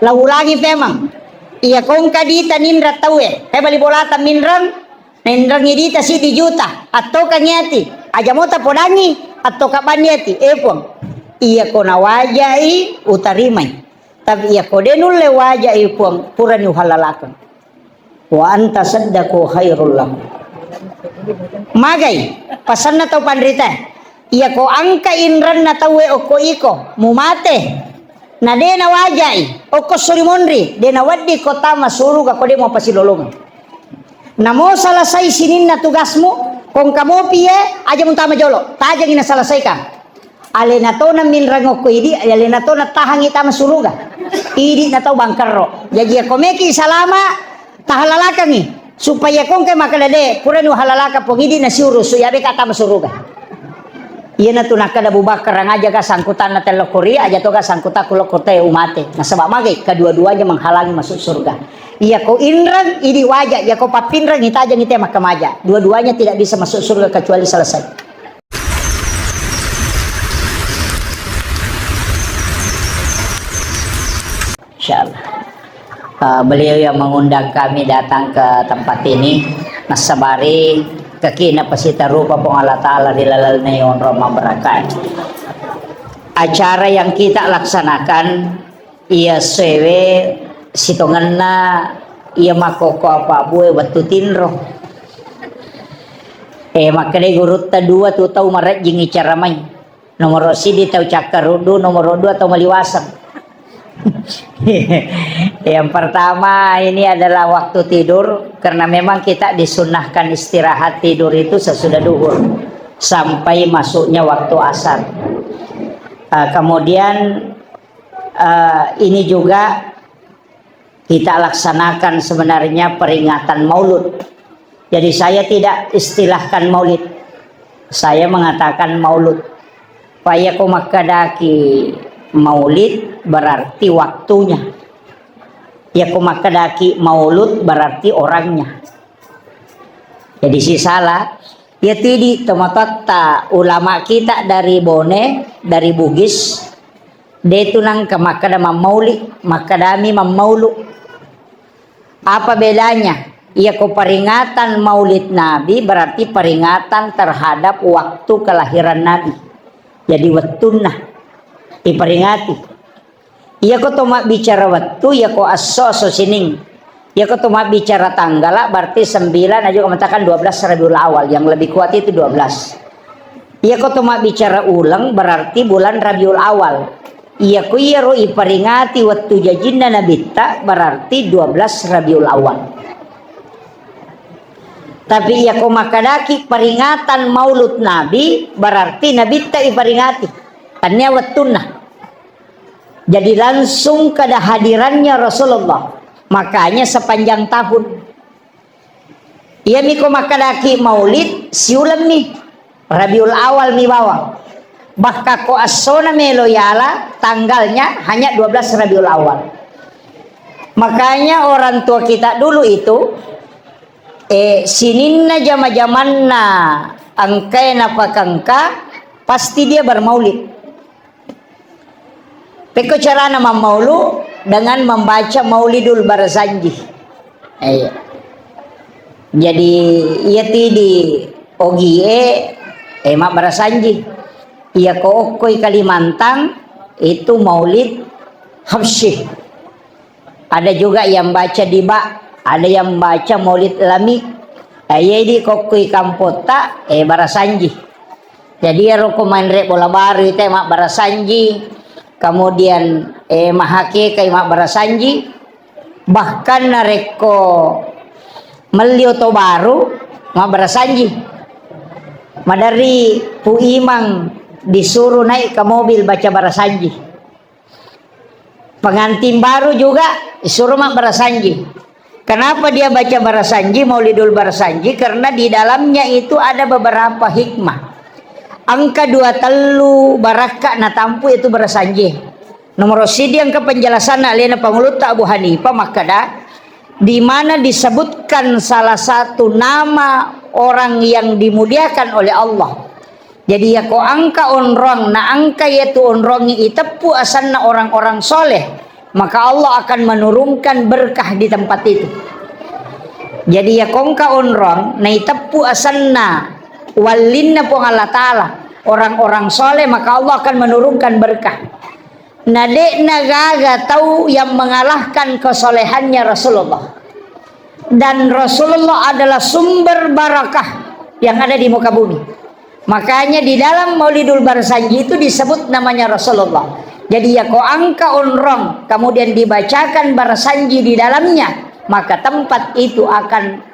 Laulangi memang. Iya kong kadita nindra tawe. Bali bolata minrang idita si di juta. Atau kanyati. Aja mota podangi. Atau kabanyati. Epong. Iya ko na wajai utarimay. Tapi iya ko denul le wajai puang. Pura ni halalakan. Wa anta saddaku khairul lahu. Magay. Pasan na tau pandrita. Iya ko angka inran na tawe o ko iko. Mumate. Na de na wajai o ko surimonri de na waddi kota masuru ka ko de mo pasilolongan. Namo salasai sinin na tugasmu kung kamo piye aja muntama jolo tajang ina salasai ka. Ale na to na minrango ko idi ale na to na tahangi tama suluga. Idi na to bangkarro. Jadi ko meki salama tahalalaka ni supaya kong kay makalade pura nu halalaka pong idi na siuru suyabe ka tama suruga. Iya na tu nakada Abubakar ang aja ka sangkutan na telokori aja to ka sangkutan kulo kote umate. Nah sebab magay kedua-duanya menghalangi masuk surga. Iya ko inrang idi wajah, ya ko papinrang itaja ngite makamaja. Dua-duanya tidak bisa masuk surga kecuali selesai. Insyaallah. Beliau yang mengundang kami datang ke tempat ini nasabari kakina pasita rupa pong Allah Ta'ala dilalal na yung Roma Barakat. Acara yang kita laksanakan iya sewe sitongan na iya makoko apa buwe batu tinro makade gurut ta dua tu tau marat jing icara may nomor sidi tau cakarudu nomor dua tau maliwasang. Yang pertama ini adalah waktu tidur karena memang kita disunahkan istirahat tidur itu sesudah duhur sampai masuknya waktu asar. Kemudian ini juga kita laksanakan sebenarnya peringatan Maulud. Jadi saya tidak istilahkan Maulid, saya mengatakan Maulud. Paya kumakadaki Maulid berarti waktunya. Ya kumakadaki Maulud berarti orangnya. Jadi si salah. Ya tidi tematata ulama kita dari Bone, dari Bugis. Dia itu nang kemakadama Maulid, makadami mamaulu. Apa bedanya? Ya ku peringatan Maulid Nabi berarti peringatan terhadap waktu kelahiran Nabi. Jadi wetunah diperingati. Iya ko tuma bicara waktu, ya ko aso sining. Ya ko tuma bicara tanggal, berarti 9 aja mengatakan 12 Rabiul Awal, yang lebih kuat itu 12. Iya ko tuma bicara ulang berarti bulan Rabiul Awal. Iya ko iya ro iperingati waktu jajinna Nabi ta berarti 12 Rabiul Awal. Tapi iya ko makadaki peringatan Maulud Nabi berarti Nabi ta iperingati. Tanya wetunah. Jadi langsung kada hadirannya Rasulullah. Makanya sepanjang tahun. Ia miko makadaki Maulid siulam nih. Rabiul Awal mi bawa. Bahkan ko asona meloyala tanggalnya hanya 12 Rabiul Awal. Makanya orang tua kita dulu itu sininna jama-jamanna angkaina pakangka pasti dia bermaulid. Peko cara nama maulu dengan membaca Maulidul Barzanji. Jadi ia di Ogie Mak Barzanji. Ia ko Okoi Kalimantan itu Maulid Habsyih. Ada juga yang baca di Bak, ada yang baca Maulid Lami. Ia di Kokoi Kampota Barzanji. Jadi ya rokoman rek bola baru itu Mak Barzanji. Kemudian mahake kay Mak Barzanji, bahkan nareko melioto baru Mak Barzanji. Madari pu imang disuruh naik ke mobil baca Barzanji. Pengantin baru juga disuruh Mak Barzanji. Kenapa dia baca Barzanji, Maulidul Barzanji? Karena di dalamnya itu ada beberapa hikmah. Angka 2 telu baraka na tampu itu Barzanji. Nomor sidi yang ke penjelasan alena pangulut Abu Hanifah makada di mana disebutkan salah satu nama orang yang dimuliakan oleh Allah. Jadi ya ko angka onrong na angka yaitu onrongi itepu asanna orang-orang soleh maka Allah akan menurunkan berkah di tempat itu. Jadi ya kongka onrong na itapu asanna walinna po Allah Ta'ala orang-orang soleh, maka Allah akan menurunkan berkah. Nade nagaga tahu yang mengalahkan kesolehannya Rasulullah, dan Rasulullah adalah sumber barakah yang ada di muka bumi. Makanya di dalam Maulidul Barsanji itu disebut namanya Rasulullah. Jadi ya ko angka onrong kemudian dibacakan Barsanji di dalamnya, maka tempat itu akan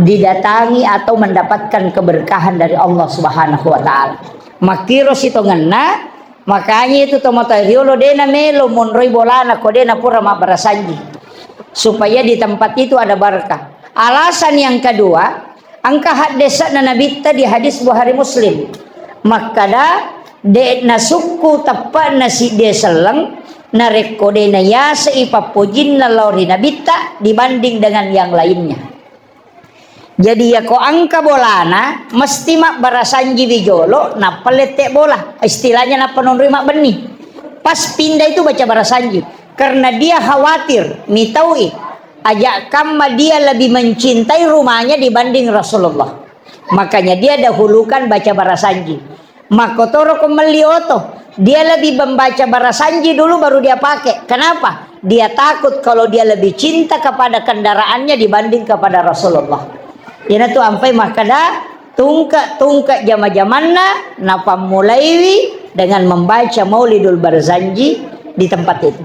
didatangi atau mendapatkan keberkahan dari Allah Subhanahu wa taala. Makiros itu ngena, makanya itu tomotariolo dena melo monroi bolana kodena pura ma Barsanji, supaya di tempat itu ada berkah. Alasan yang kedua, angka hadis na nabita di hadis Bukhari Muslim, makada de nasuku tepat nasi de seleng narekode na ya seipapujin na lauri nabita dibanding dengan yang lainnya. Jadi ya ko angka bolana mesti mak Barsanji bijolo na pelete bola, istilahnya na penonroi mak benih. Pas pindah itu baca Barsanji karena dia khawatir mitaui ajak kamma dia lebih mencintai rumahnya dibanding Rasulullah. Makanya dia dahulukan baca Barsanji. Makotoro kemelioto, dia lebih membaca Barsanji dulu baru dia pakai. Kenapa? Dia takut kalau dia lebih cinta kepada kendaraannya dibanding kepada Rasulullah. Yana tu ampai makada tungka jama-jamanna napa mulaiwi dengan membaca Maulidul Barsanji di tempat itu.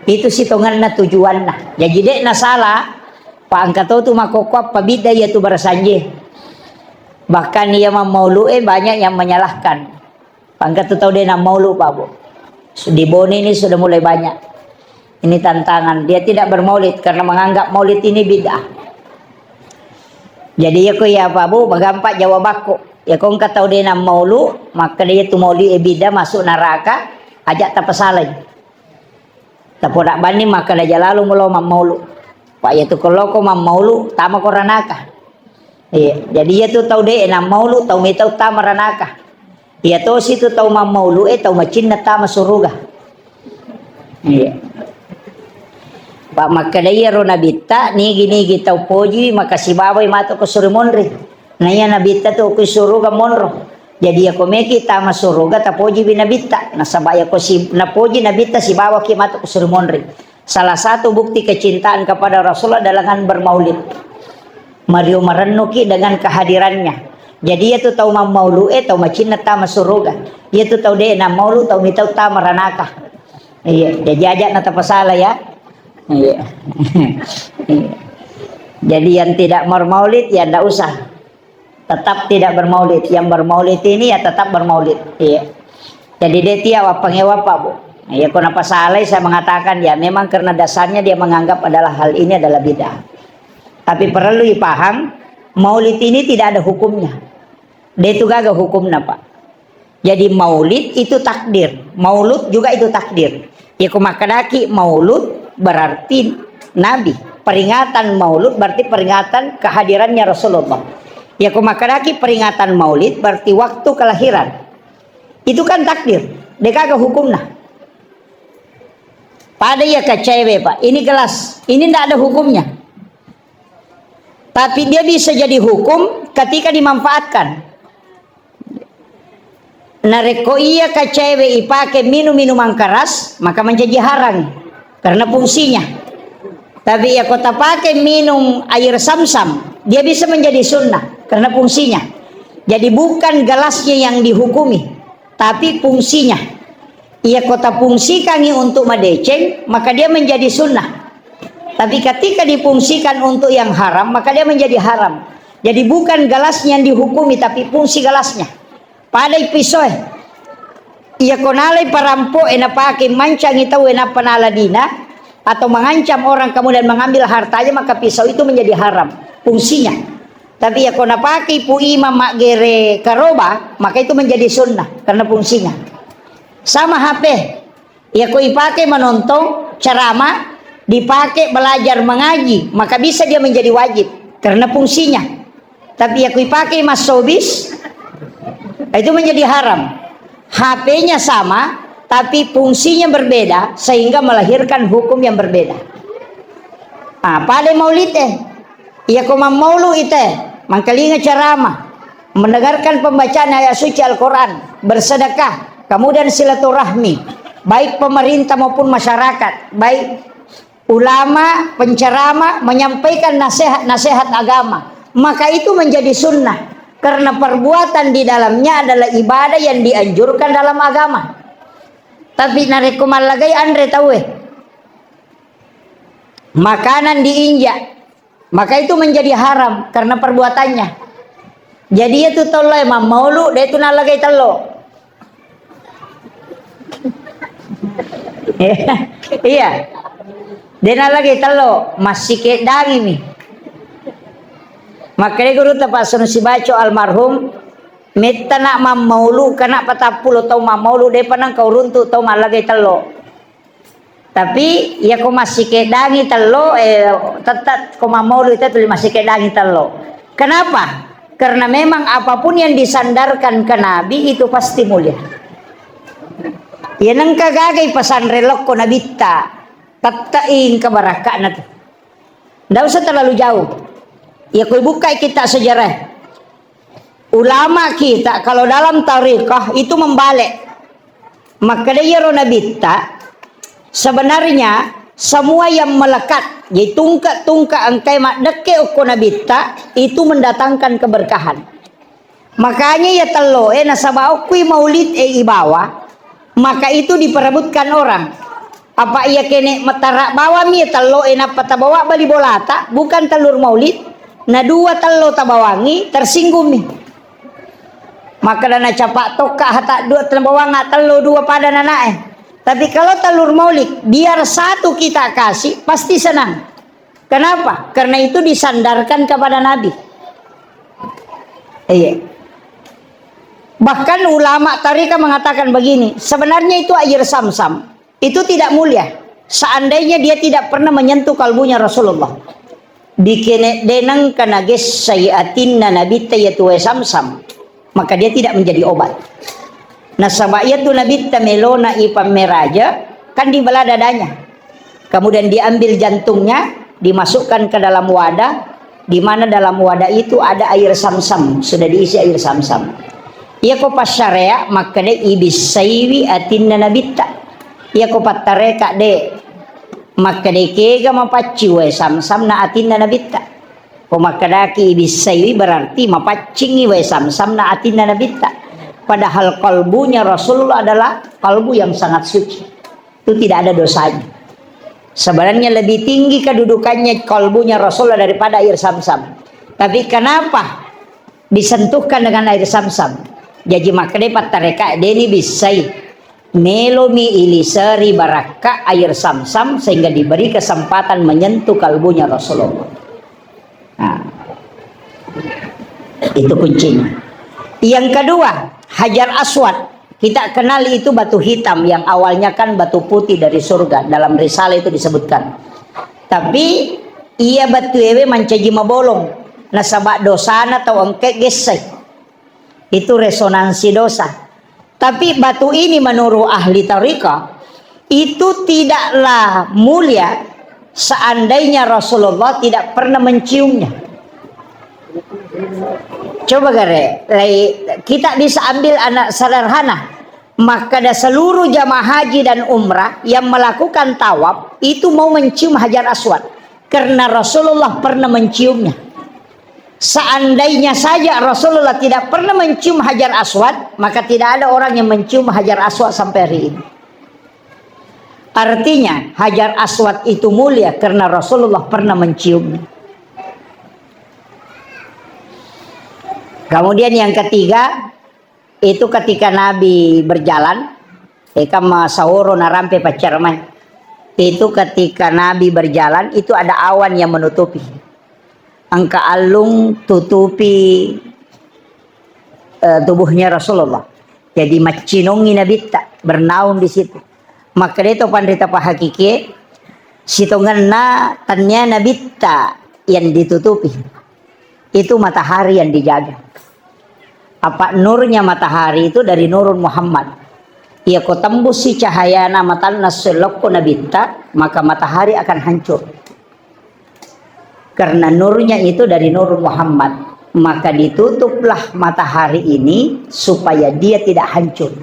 Itu sitonganna tujuanna. Jadi dek na salah pak angkato tu makokop pabida ya tu Barsanji. Bahkan ia maulue banyak yang menyalahkan. Pak angkato tahu dia nak maulu pak bu. Di Boni ini sudah mulai banyak. Ini tantangan. Dia tidak bermaulid karena menganggap maulid ini bid'ah. Jadi ya ko ya pak bu bagampak jawab aku. Ya kong kata dia nak maulu, maka dia tu maulid bid'ah masuk neraka, ajak tak pesalai. Tapi nak bani maka dah jalalu mula maulu. Pak ya tu kalau kau maulu tama koranaka. Iya, jadi ya tu tahu deh nak maulu tahu metau tama ranaka. Ya tu situ tahu maulu tahu macin na tama suruga. Iya. Pak maka dia ro nabita ni gini kita poji maka si babai mato ko surimonri. Naya nabita tu ko suruga monro. Jadi aku meki tama suruga tapoji binabita. Nasabaya ko si napoji nabita si bawa ki mato ko surimonri. Salah satu bukti kecintaan kepada Rasulullah adalah bermaulid. Mario Marannuki dengan kehadirannya. Jadi dia tu tahu maulu tahu macin tama suruga. Dia tu tahu dia na maulu tahu mitau tama ranaka. Iya, jadi ajak nata pasala ya. Iya. Jadi yang tidak bermaulid ya ndak usah. Tetap tidak bermaulid. Yang bermaulid ini ya tetap bermaulid. Iya. Jadi dia tiap apa bu. Ya kenapa salah saya mengatakan ya memang karena dasarnya dia menganggap adalah hal ini adalah bid'ah. Tapi perlu dipaham, maulid ini tidak ada hukumnya. Dia itu gak ada hukumnya pak. Jadi maulid itu takdir, maulud juga itu takdir. Ya kumakadaki maulud berarti Nabi. Peringatan maulud berarti peringatan kehadirannya Rasulullah. Ya kumakadaki peringatan maulid berarti waktu kelahiran. Itu kan takdir, dia kagak hukumnya. Pada ya ke cewek pak, ini gelas, ini tidak ada hukumnya. Tapi dia bisa jadi hukum ketika dimanfaatkan. Nareko iya ke cewek ipake minuman keras, maka menjadi haram karena fungsinya. Tapi ya kota pakai minum air samsam, dia bisa menjadi sunnah karena fungsinya. Jadi bukan gelasnya yang dihukumi, tapi fungsinya. Ia kota fungsikan untuk madeceng, maka dia menjadi sunnah. Tapi ketika difungsikan untuk yang haram, maka dia menjadi haram. Jadi bukan gelasnya yang dihukumi, tapi fungsi gelasnya. Pada pisau, ia konalai perampok ena pakai mancang itu ena panaladina atau mengancam orang kemudian mengambil hartanya, maka pisau itu menjadi haram fungsinya. Tapi ya kona pakai pu imam makgere karoba, maka itu menjadi sunnah karena fungsinya. Sama HP, ya koi pakai menonton ceramah, dipakai belajar mengaji, maka bisa dia menjadi wajib karena fungsinya. Tapi aku pakai mas sobis, itu menjadi haram. HP-nya sama, tapi fungsinya berbeda sehingga melahirkan hukum yang berbeda. Pada maulid ia koma maulu mangkalinga ceramah, mendengarkan pembacaan ayat suci Al-Quran, bersedekah, kemudian silaturahmi, baik pemerintah maupun masyarakat, baik ulama, penceramah menyampaikan nasihat-nasihat agama, maka itu menjadi sunnah karena perbuatan di dalamnya adalah ibadah yang dianjurkan dalam agama. Tapi narekumal lagay andre tahu makanan diinjak, maka itu menjadi haram karena perbuatannya. Jadi itu tolo emang maulu dia itu nalagay telo. Iya. Dia nalagay telo masih ke daging nih. Makanya guru tapak sunu si baco almarhum meta nak maulu kana patapulo tau maulu dia panang kau runtuh tau malagay telo. Tapi ya ko masih ke daging telo tetap ko maulu itu tuh masih ke daging telo. Kenapa? Karena memang apapun yang disandarkan ke Nabi itu pasti mulia. Ya nang kagagay pasan relok ko nabita. Tatain keberakahan itu. Tidak usah terlalu jauh. Ya kau buka kita sejarah. Ulama kita kalau dalam tarikah itu membalik. Maka dia ronabita sebenarnya semua yang melekat, jadi tungkak-tungkak angkai mak deke uko nabita itu mendatangkan keberkahan. Makanya ya telo nasabau kui maulid ibawa, maka itu diperebutkan orang. Apa ia kene matara bawa mi telo napa tabawa bali bolata bukan telur maulid na dua telo tabawangi tersinggung nih. Maka dana capak toka hata dua tabawanga telo dua pada nanae. Tapi kalau telur maulid biar satu kita kasih pasti senang. Kenapa? Karena itu disandarkan kepada Nabi. Iya. Bahkan ulama tarika mengatakan begini, sebenarnya itu air Sam-Sam itu tidak mulia seandainya dia tidak pernah menyentuh kalbunya Rasulullah. Bikin denang kana ges sayatin nabi tayatu Sam-Sam, maka dia tidak menjadi obat. Nah sabayatu nabi tamelona ipameraja kan dibelah dadanya, kemudian diambil jantungnya dimasukkan ke dalam wadah, di mana dalam wadah itu ada air Sam-Sam, sudah diisi air Sam-Sam. Ia ko pas syariah maka de ibis saywi atinna nabita. Ia ko patareka de maka de kega mapaci we Sam-Sam na atinna nabita. Ko makadaki ibis saywi berarti mapacingi we Sam-Sam na atinna nabita. Padahal kalbunya Rasulullah adalah kalbu yang sangat suci. Itu tidak ada dosanya. Sebenarnya lebih tinggi kedudukannya kalbunya Rasulullah daripada air Sam-Sam. Tapi kenapa disentuhkan dengan air Sam-Sam? Jadi makanya patareka deni bisai melomi ilisari baraka air Sam-Sam sehingga diberi kesempatan menyentuh kalbunya Rasulullah. Nah, itu kuncinya. Yang kedua, Hajar Aswad. Kita kenal itu batu hitam yang awalnya kan batu putih dari surga. Dalam risalah itu disebutkan. Tapi ia batu ewe mancaji mabolong. Nasabak dosana atau engke gesek. Itu resonansi dosa. Tapi batu ini menurut ahli tarikah itu tidaklah mulia seandainya Rasulullah tidak pernah menciumnya. Coba gare, kita bisa ambil anak sederhana. Maka ada seluruh jamaah haji dan umrah yang melakukan tawaf itu mau mencium Hajar Aswad karena Rasulullah pernah menciumnya. Seandainya saja Rasulullah tidak pernah mencium Hajar Aswad, maka tidak ada orang yang mencium Hajar Aswad sampai hari ini. Artinya Hajar Aswad itu mulia karena Rasulullah pernah menciumnya. Kemudian yang ketiga itu ketika Nabi berjalan, kama sahoro narampe pacarmai. Itu ketika Nabi berjalan itu ada awan yang menutupi. Angka alung tutupi tubuhnya Rasulullah. Jadi macinongi Nabi tak bernaung di situ. Maka itu pandita pak hakiki sitonganna tanya Nabi tak yang ditutupi. Itu matahari yang dijaga. Apa nurnya matahari itu dari nurun Muhammad. ia ko tembus si cahaya namatan naselok ko nabitta, maka matahari akan hancur. Karena nurnya itu dari nur Muhammad, maka ditutuplah matahari ini supaya dia tidak hancur.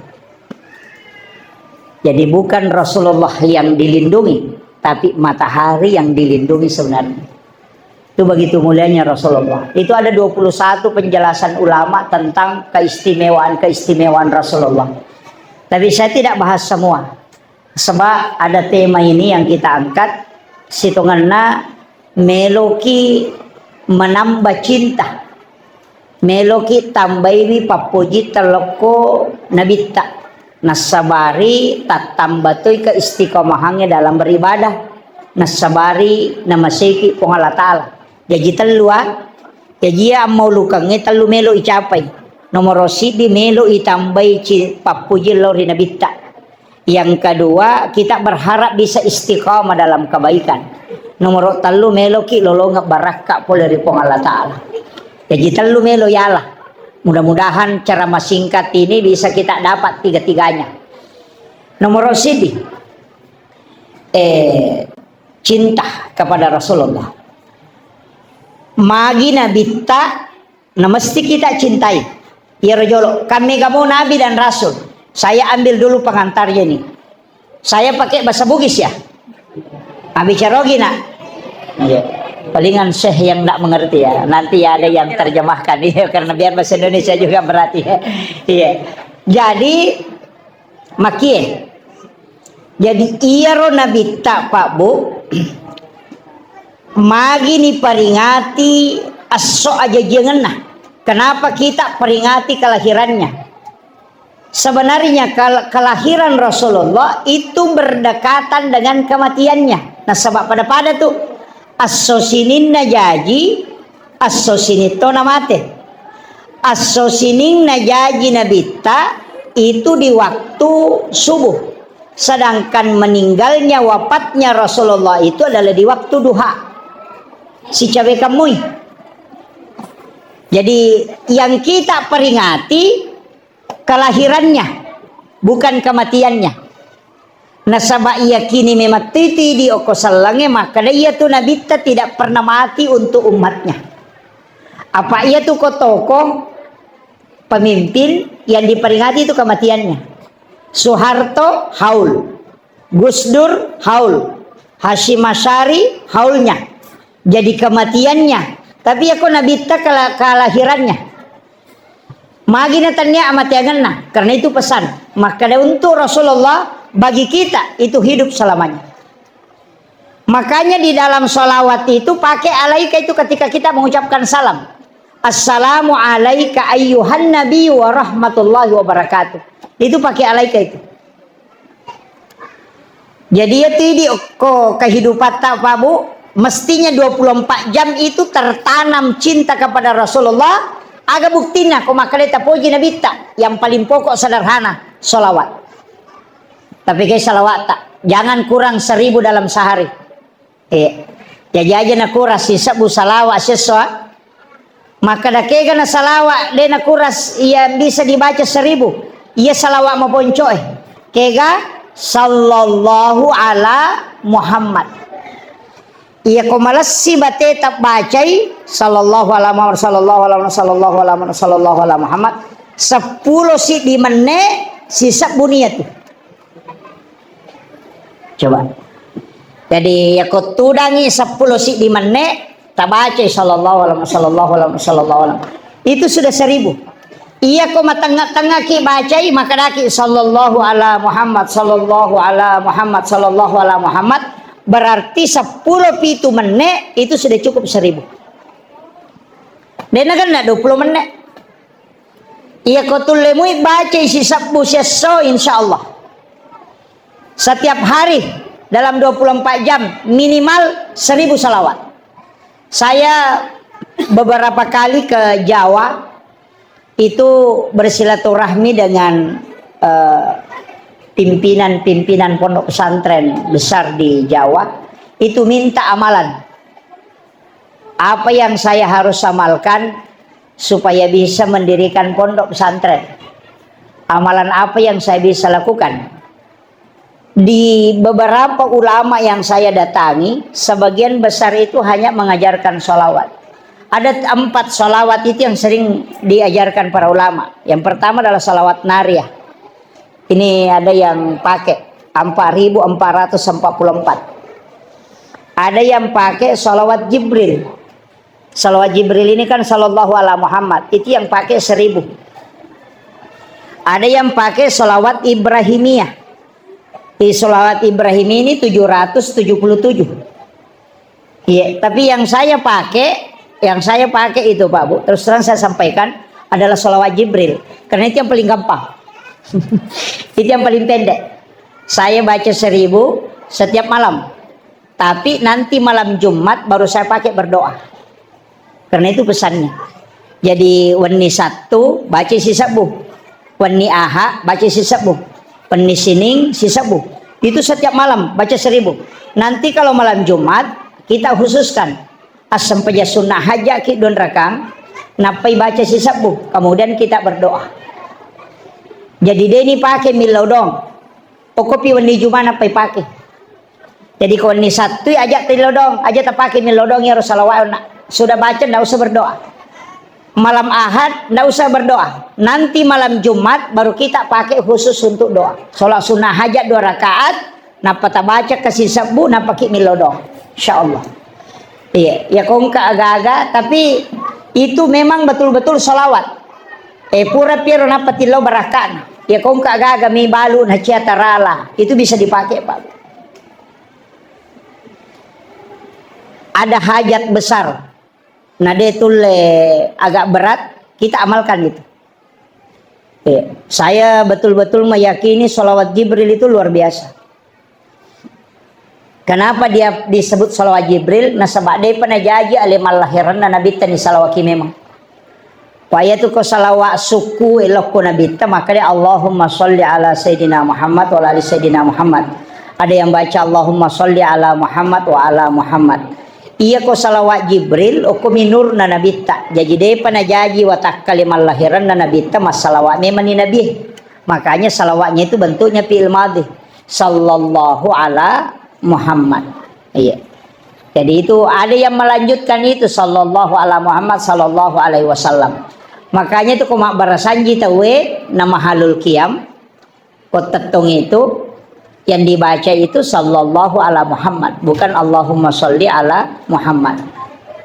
Jadi bukan Rasulullah yang dilindungi, tapi matahari yang dilindungi sebenarnya. Itu begitu mulianya Rasulullah. Itu ada 21 penjelasan ulama tentang keistimewaan Rasulullah. Tapi saya tidak bahas semua. Sebab ada tema ini yang kita angkat, situnganna meloki menambah cinta. Meloki tambahi papuji teloko nabitta. Nasabari tatambatui ke istiqomahnya dalam beribadah. Nasabari namasiki pong Allah Ta'ala. Jadi telua, jadi mau lukangnya telu melo icapai. Nomor sidi melo itambai papuji lori nabitta. Yang kedua, kita berharap bisa istiqomah dalam kebaikan. Nomor telu melo ki lolonga baraka po dari pong Allah Ta'ala. Jadi telu melo yalah. Mudah-mudahan cara singkat ini bisa kita dapat tiga-tiganya. Nomor sidi, cinta kepada Rasulullah. Magi nabitta, nah mesti kita cintai. Ya rojolo, kami kamu nabi dan rasul. Saya ambil dulu pengantarnya nih. Saya pakai bahasa Bugis ya. Abi carogi nak. Iya. Palingan syekh yang tidak mengerti ya. Nanti ada yang terjemahkan ya, karena biar bahasa Indonesia juga berarti ya. Iya. Jadi makin. Jadi iro nabitta Pak Bu. Magi ni peringati aso aja jangan nah. Kenapa kita peringati kelahirannya? Sebenarnya kelahiran Rasulullah itu berdekatan dengan kematiannya. Nah sebab pada tuh asosinin najaji asosinito namate. Asosinin najaji nabitta itu di waktu subuh. Sedangkan meninggalnya wafatnya Rasulullah itu adalah di waktu duha. Si cawe kamui. Jadi yang kita peringati kelahirannya, bukan kematiannya. Nasaba ia kini mematiti di okosalange, maka dia tuh nabitta tidak pernah mati untuk umatnya. Apa ia tuh tokoh pemimpin yang diperingati itu kematiannya. Soeharto haul, Gus Dur haul, Hasyim Asy'ari haulnya. Jadi kematiannya. Tapi aku nabitta kelahirannya. Magina tanya amat yanganna, karena itu pesan. Maka untuk Rasulullah bagi kita itu hidup selamanya. Makanya di dalam sholawat itu pakai alaika itu ketika kita mengucapkan salam. Assalamu alaika ayyuhan nabi wa rahmatullahi wa barakatuh. Itu pakai alaika itu. Jadi itu di kehidupan tak Pak Bu, mestinya 24 jam itu tertanam cinta kepada Rasulullah. Aga buktinya kau makaleta puji nabitta yang paling pokok sederhana sholawat. Tapi guys salawat tak jangan kurang 1000 dalam sehari. Jadi aja nak kuras sisa bu salawat sesuatu. Maka dakega na salawat de nak kuras ia bisa dibaca 1000. Ia salawat mau poncoy. Kega sallallahu ala Muhammad. Ia komalas si bate tak bacai sallallahu ala Muhammad sallallahu ala Muhammad sallallahu ala Muhammad sallallahu ala Muhammad 10 si di menit sisa bunyi itu. Coba. Jadi ya ko tudangi 10 si di menit tak baca sallallahu ala Muhammad sallallahu ala Muhammad sallallahu ala itu sudah 1000. Ia ko matengah-tengah ki bacai maka daki sallallahu ala Muhammad sallallahu ala Muhammad sallallahu ala Muhammad. Berarti 10 pitu menit itu sudah cukup 1000. Dan kan 20 menit. Ia kotul lemui baca isi sabbu seso insyaallah. Setiap hari dalam 24 jam minimal 1000 salawat. Saya beberapa kali ke Jawa itu bersilaturahmi dengan pimpinan-pimpinan pondok pesantren besar di Jawa, itu minta amalan. Apa yang saya harus amalkan supaya bisa mendirikan pondok pesantren? Amalan apa yang saya bisa lakukan? Di beberapa ulama yang saya datangi, sebagian besar itu hanya mengajarkan sholawat. Ada 4 sholawat itu yang sering diajarkan para ulama. Yang pertama adalah sholawat nariyah. Ini ada yang pakai 4.444. Ada yang pakai sholawat Jibril. Sholawat Jibril ini kan sallallahu ala Muhammad. Itu yang pakai 1000. Ada yang pakai sholawat Ibrahimiyah. Di sholawat Ibrahim ini 777. Iya, tapi yang saya pakai itu Pak Bu, terus terang saya sampaikan adalah sholawat Jibril. Karena itu yang paling gampang. Itu yang paling pendek. Saya baca 1000 setiap malam. Tapi nanti malam Jumat baru saya pakai berdoa. Karena itu pesannya. Jadi wani 1 baca si sabu, wani aha baca si sabu, wani sining si sabu. Itu setiap malam baca 1000. Nanti kalau malam Jumat kita khususkan asam peja sunnah haja ki don rakang napai baca si sabu, kemudian kita berdoa. Jadi dia ini pakai milau dong. Pokopi wani Jumat napai pakai. Jadi kalau ini 1 ajak milau dong, aja tak pakai milau dong ya Rasulullah. Sudah baca ndak usah berdoa. Malam Ahad ndak usah berdoa. Nanti malam Jumat baru kita pakai khusus untuk doa. Sholat sunnah hajat 2 rakaat, napa tak baca kasih sabu, napa pakai milau dong. Insyaallah. Iya, ya kongka agak-agak, tapi itu memang betul-betul sholawat. Pura piro napa tilau barakan. Ya kongka agak-agak mi balu na cia tarala. Itu bisa dipakai Pak. Ada hajat besar. Nah dia itu agak berat, kita amalkan gitu. Saya betul-betul meyakini sholawat Jibril itu luar biasa. Kenapa dia disebut sholawat Jibril? Nah sebab dia pernah janji alimal lahiran dan nabi tani salawaki memang. Paya tu ko salawat suku elokku nabi ta, maka dia Allahumma sholli ala Sayyidina Muhammad wa ala Sayyidina Muhammad. Ada yang baca Allahumma sholli ala Muhammad wa ala Muhammad. Iya ko salawat Jibril o ko minur na nabita. Jadi dia pernah janji watak kalimal lahiran na nabita mas salawat memang ni nabi. Makanya salawatnya itu bentuknya fi'il madhi. Sallallahu ala Muhammad. Iya. Jadi itu ada yang melanjutkan itu sallallahu ala Muhammad sallallahu alaihi wasallam. Makanya itu ko mak barasanji tawe nama halul qiyam. Ko tetong itu yang dibaca itu sallallahu ala Muhammad, bukan Allahumma sholli ala Muhammad.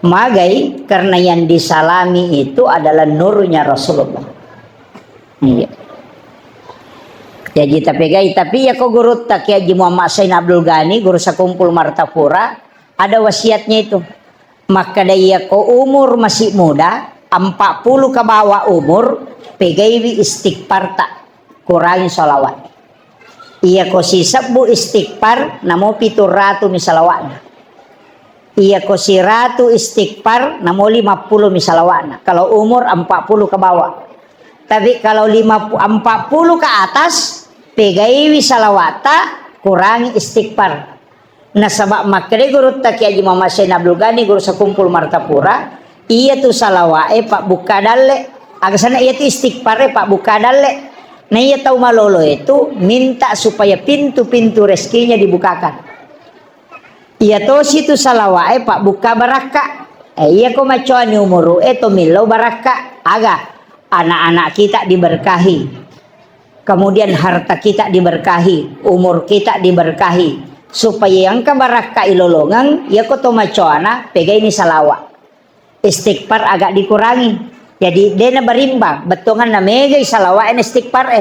Magai karena yang disalami itu adalah nurnya Rasulullah. Iya. Jadi tapi ya kok guru tak ya Haji Muhammad Sain Abdul Ghani, guru sakumpul Martapura, ada wasiatnya itu. Maka dia ko umur masih muda, 40 ke bawah umur, pegaiwi istighfar tak kurangi sholawat. Iya ko si sabu istighfar namo 700 misalawatna. Iya ko si ratu istighfar namo 50 misalawatna. Kalau umur 40 ke bawah. Tapi kalau 40 ke atas pegaiwi salawata kurangi istighfar. Nah sebab makre guru tak Haji Muhammad Sain Abdul Ghani guru sakumpul Martapura, iya tu salawae pak buka dalle. Agasana iya tu istighfar pak buka dalle. Nah ia tahu malolo itu minta supaya pintu-pintu rezekinya dibukakan. Ia tahu situ salawae pak buka baraka. Iya ko macoani umuru itu milo baraka. Aga anak-anak kita diberkahi. Kemudian harta kita diberkahi, umur kita diberkahi. Supaya yang ke baraka ilolongan, ia ko to macoana pegai ini salawa. Istighfar agak dikurangi. Jadi dia berimbang betongan na megay salawa en istighfar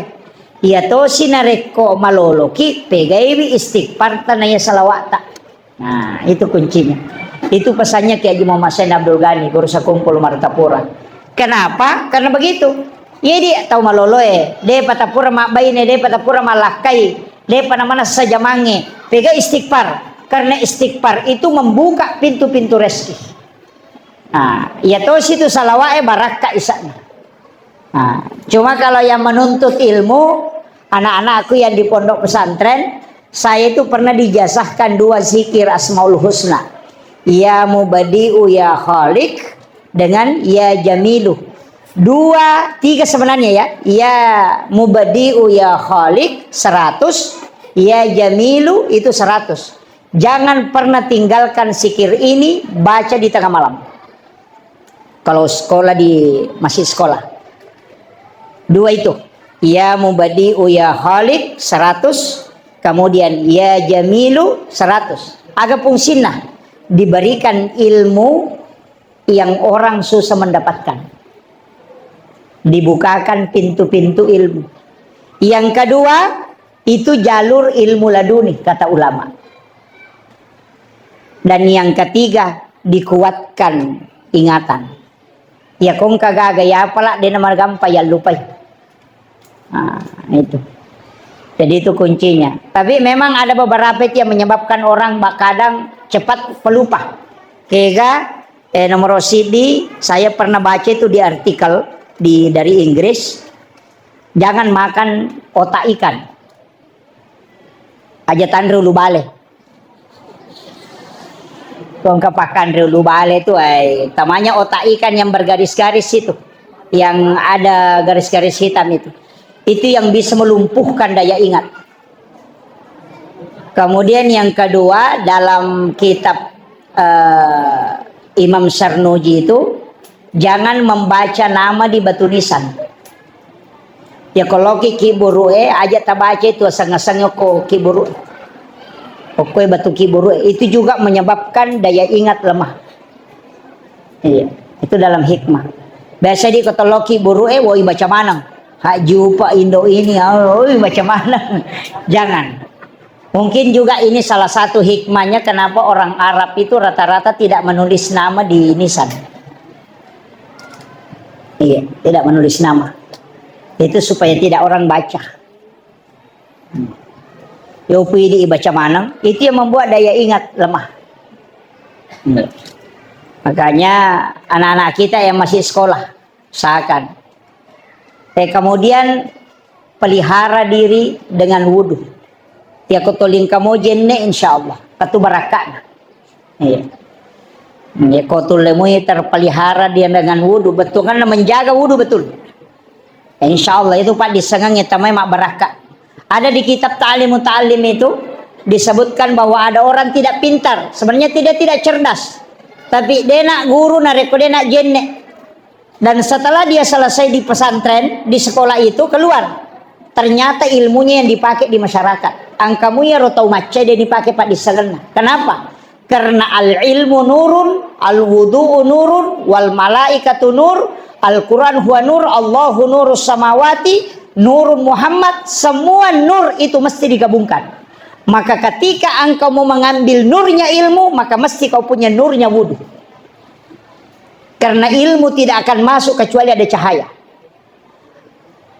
iya to sinareko maloloki pegaiwi istighfar tanaya salawata. Nah itu kuncinya, itu pesannya Haji Muhammad Sain Abdul Ghani guru sakumpul Martapura. Kenapa? Karena begitu iya dia tahu malolo dia patapura mak baine dia patapura malakai dia mana saja mange pegai istighfar, karena istighfar itu membuka pintu-pintu rezeki. Nah, ya toh situ salawae baraka isaknya. Nah, cuma kalau yang menuntut ilmu, anak-anakku yang di pondok pesantren, saya itu pernah dijazahkan 2 zikir Asmaul Husna. Ya Mubadi'u ya Khaliq dengan ya Jamilu. 2, 3 sebenarnya ya. Ya mubadi'u ya khaliq 100, ya jamilu itu 100. Jangan pernah tinggalkan zikir ini, baca di tengah malam. Kalau sekolah masih sekolah. 2 itu. Ya mubadi'u ya khaliq 100, kemudian ya jamilu 100. Agapun sinnah, diberikan ilmu yang orang susah mendapatkan. Dibukakan pintu-pintu ilmu. Yang kedua, itu jalur ilmu laduni kata ulama. Dan yang ketiga, dikuatkan ingatan. Ya kong kagaga ya apalah dia nama gampang ya lupa. Nah, itu. Jadi itu kuncinya. Tapi memang ada beberapa yang menyebabkan orang kadang cepat pelupa. Kega nomor CD saya pernah baca itu di artikel dari Inggris. Jangan makan otak ikan. Aja tandru lu bale. Kong kepakan lu bale itu tamanya otak ikan yang bergaris-garis itu. Yang ada garis-garis hitam itu. Itu yang bisa melumpuhkan daya ingat. Kemudian yang kedua, dalam kitab Imam Sarnuji itu, jangan membaca nama di batu nisan. Ya kalau kiburue aja tabaca itu asang-asangnya ko kiburue. Oke batu kiburue itu juga menyebabkan daya ingat lemah. Iya, itu dalam hikmah. Biasa di kota loki burue woi baca mana? Hak jupa Indo ini, macam mana? Jangan. Mungkin juga ini salah satu hikmahnya kenapa orang Arab itu rata-rata tidak menulis nama di nisan. Iya, tidak menulis nama. Itu supaya tidak orang baca. Yopi baca mana? Itu yang membuat daya ingat lemah. Makanya anak-anak kita yang masih sekolah, usahakan. Kemudian pelihara diri dengan wudu. Ya kotoling kamu jenne insyaallah. Katu barakah. Iya. Ya kotulemu terpelihara dia dengan wudu betul kan menjaga wudu betul. Ya, insyaallah itu Pak disengangnya tamai mak barakah. Ada di kitab Ta'limut Ta'lim itu disebutkan bahwa ada orang tidak pintar, sebenarnya tidak cerdas. Tapi dia nak guru nareko dia nak jenne. Dan setelah dia selesai di pesantren, di sekolah itu keluar. Ternyata ilmunya yang dipakai di masyarakat. Angkamu ya rotau maca dia dipakai Pak di sana. Kenapa? Karena al-ilmu nurun, al-wudu'u nurun, wal malaikatu nur, Al-Quran huwa nur, Allahu nurus samawati, nurun Muhammad. Semua nur itu mesti digabungkan. Maka ketika engkau mau mengambil nurnya ilmu, maka mesti kau punya nurnya wudu. Karena ilmu tidak akan masuk kecuali ada cahaya.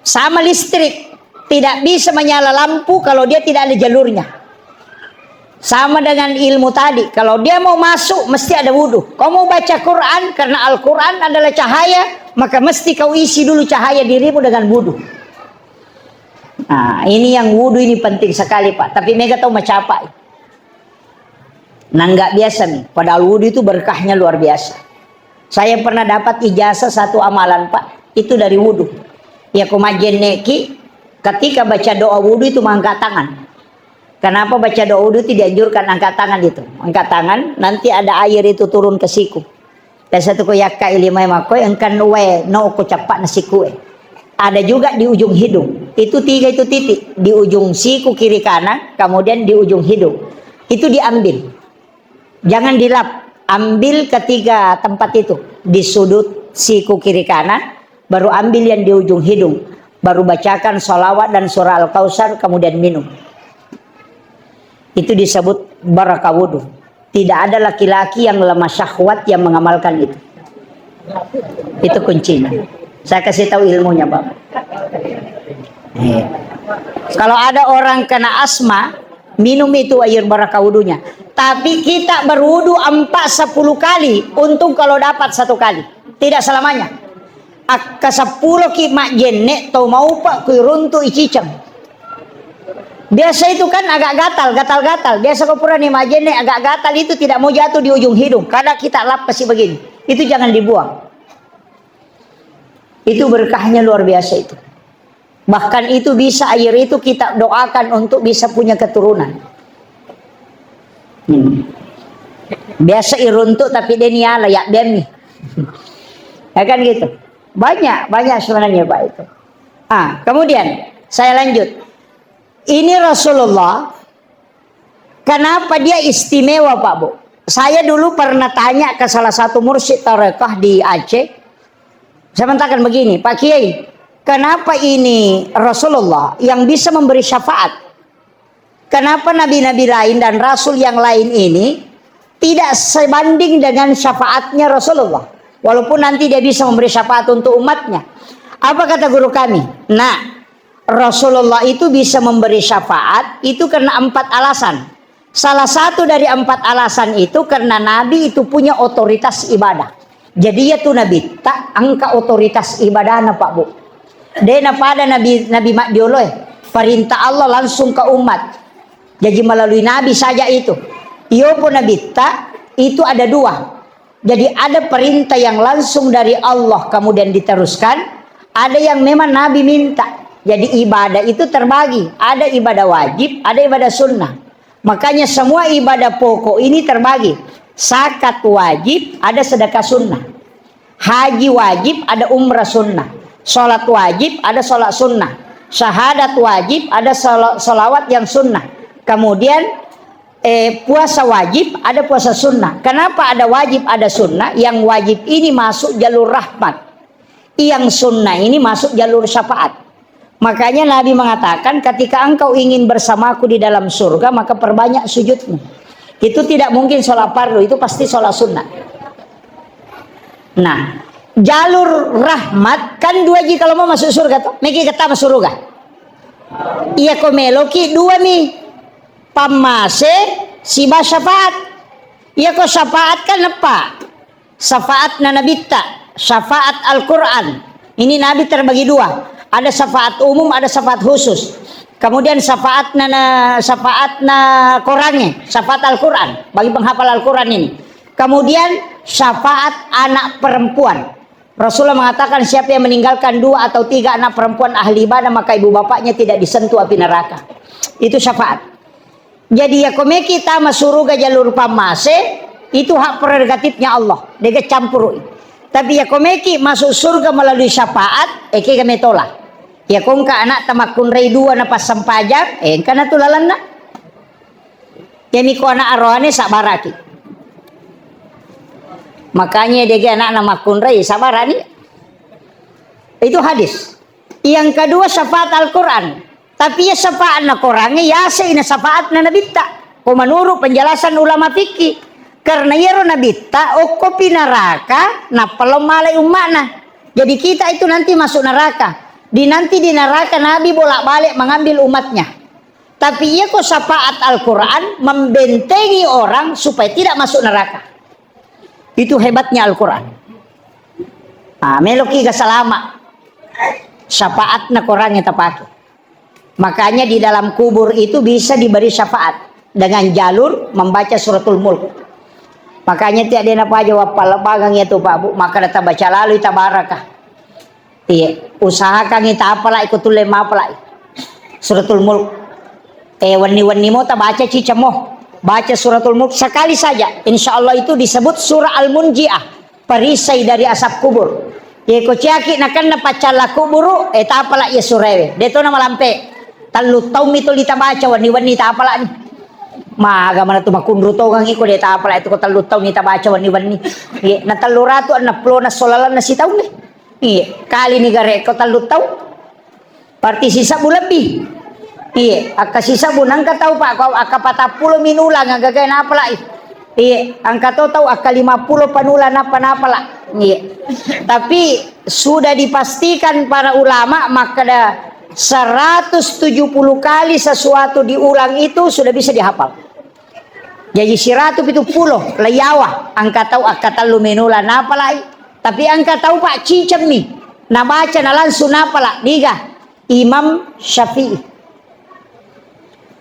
Sama listrik. Tidak bisa menyala lampu kalau dia tidak ada jalurnya. Sama dengan ilmu tadi. Kalau dia mau masuk, mesti ada wudu. Kau mau baca Quran, karena Al-Quran adalah cahaya, maka mesti kau isi dulu cahaya dirimu dengan wudu. Nah, ini yang wudu ini penting sekali Pak. Tapi mereka tahu macam apa. Nah, nggak biasa nih. Padahal wudu itu berkahnya luar biasa. Saya pernah dapat ijazah satu amalan Pak, itu dari wudu. Ya kumajen neki, ketika baca doa wudu itu mengangkat tangan. Kenapa baca doa wudu itu dianjurkan angkat tangan itu? Angkat tangan, nanti ada air itu turun ke siku. Dan satu ko yakka ilimai makoy, engkan we no ko capak nasiku. Ada juga di ujung hidung. Itu 3 itu titik. Di ujung siku kiri kanan, kemudian di ujung hidung. Itu diambil. Jangan dilap. Ambil ketiga tempat itu di sudut siku kiri kanan, baru ambil yang di ujung hidung, baru bacakan sholawat dan surah Al-Kautsar, kemudian minum. Itu disebut barakah wudu. Tidak ada laki-laki yang lemah syahwat yang mengamalkan itu. Itu kuncinya. Saya kasih tahu ilmunya Bapak. Kalau ada orang kena asma, minum itu air barakah wudunya. Tapi kita berwudu 4-10 kali. Untung kalau dapat 1 kali. Tidak selamanya. Ke 10 ki mak jenne tau mau Pak kuiruntu icicam. Biasa itu kan agak gatal. Biasa kau pura nih mak jenne agak gatal itu tidak mau jatuh di ujung hidung. Kadang kita lap kasih begini. Itu jangan dibuang. Itu berkahnya luar biasa itu. Bahkan itu bisa air itu kita doakan untuk bisa punya keturunan. Biasa iruntuk tapi dia niala ya demi. Ya kan gitu. Banyak sebenarnya Pak itu. Kemudian saya lanjut. Ini Rasulullah, kenapa dia istimewa Pak Bu? Saya dulu pernah tanya ke salah satu mursyid tarekah di Aceh. Saya mengatakan begini, Pak Kiai, kenapa ini Rasulullah yang bisa memberi syafaat? Kenapa nabi-nabi lain dan rasul yang lain ini tidak sebanding dengan syafaatnya Rasulullah? Walaupun nanti dia bisa memberi syafaat untuk umatnya. Apa kata guru kami? Nah, Rasulullah itu bisa memberi syafaat itu karena 4 alasan. Salah satu dari 4 alasan itu karena Nabi itu punya otoritas ibadah. Jadi ya tuh Nabi tak angka otoritas ibadah na Pak Bu. Dena pada Nabi mak dioleh perintah Allah langsung ke umat. Jadi melalui Nabi saja itu. Iyo pun Nabi tak itu ada 2. Jadi ada perintah yang langsung dari Allah kemudian diteruskan. Ada yang memang Nabi minta. Jadi ibadah itu terbagi. Ada ibadah wajib, ada ibadah sunnah. Makanya semua ibadah pokok ini terbagi. Zakat wajib, ada sedekah sunnah. Haji wajib, ada umrah sunnah. Sholat wajib, ada sholat sunnah. Syahadat wajib, ada sholawat yang sunnah. Kemudian puasa wajib, ada puasa sunnah. Kenapa ada wajib, ada sunnah? Yang wajib ini masuk jalur rahmat. Yang sunnah ini masuk jalur syafaat. Makanya Nabi mengatakan ketika engkau ingin bersamaku di dalam surga maka perbanyak sujudmu. Itu tidak mungkin sholat fardu, itu pasti sholat sunnah. Nah, jalur rahmat kan 2 ji kalau mau masuk surga tuh. Meki kata masuk surga. Iya komeloki 2 nih. Pamase siba syafaat. Iya ko syafaat kan apa? Syafaat na nabita, syafaat Al-Quran. Ini Nabi terbagi 2. Ada syafaat umum, ada syafaat khusus. Kemudian syafaat Qurannya, syafaat Al-Quran bagi penghafal Al-Quran ini. Kemudian syafaat anak perempuan. Rasulullah mengatakan siapa yang meninggalkan 2 atau 3 anak perempuan ahli ibadah maka ibu bapaknya tidak disentuh api neraka. Itu syafaat. Jadi ya kome kita masuk surga jalur pamase itu hak prerogatifnya Allah. Dia campur. Tapi ya komeki masuk surga melalui syafaat, kami tolak. Ya kong ka anak tamakun rei 2 na pas sampajar, kana tulalan na. Ya mi ko anak arwahane sabaraki. Makanya dia anak namakun rei sabarani. Itu hadis. Yang kedua syafaat Al-Quran. Tapi ya syafaat na Qurannya ya na syafaat na nabita. Ko menurut penjelasan ulama fikih. Karena ya nabita oko pinaraka na palomalay umana. Jadi kita itu nanti masuk neraka. Nanti di neraka Nabi bolak-balik mengambil umatnya. Tapi ia kok syafaat Al-Quran membentengi orang supaya tidak masuk neraka. Itu hebatnya Al-Quran. Meloki kesalama. Syafaat na Quran yang terpakai. Makanya di dalam kubur itu bisa diberi syafaat dengan jalur membaca suratul Mulk. Makanya tiada ada apa jawab palabagang itu Pak Bu, maka datang baca lalu tabarakah. Iya, usahakan kita apalah ikut tulen apalah. Suratul Mulk. Wani-wani mau tak baca cicamoh. Baca suratul Mulk sekali saja. Insya Allah itu disebut surah Al-Munji'ah. Perisai dari asap kubur. Ya kociaki nakan na pacala kuburu. Tak apalah ya surewe. Deto nama lampe. Talu taum itu kita baca wani-wani tak apalah nih. Maga mana tu makundru to kang iko deta apalah itu ko talu taum kita baca wani-wani. Iya, na taluratu na plo na solalan na sitaw nih. Iya, kali ni gare ko talu taum. Parti sisa bu lebih. Iya, aka sisa bu nang tahu Pak kau aka 40 minulang agagay na apalah. Iya, angka tahu aka 50 panulan apa lah. Iya. Tapi sudah dipastikan para ulama maka ada 170 kali sesuatu diulang itu sudah bisa dihafal. Jadi 170 layawa angka tahu aka talu minulan apalah. Tapi angka tahu Pak cicem nih. Na baca na langsung apalah. Diga Imam Syafi'i.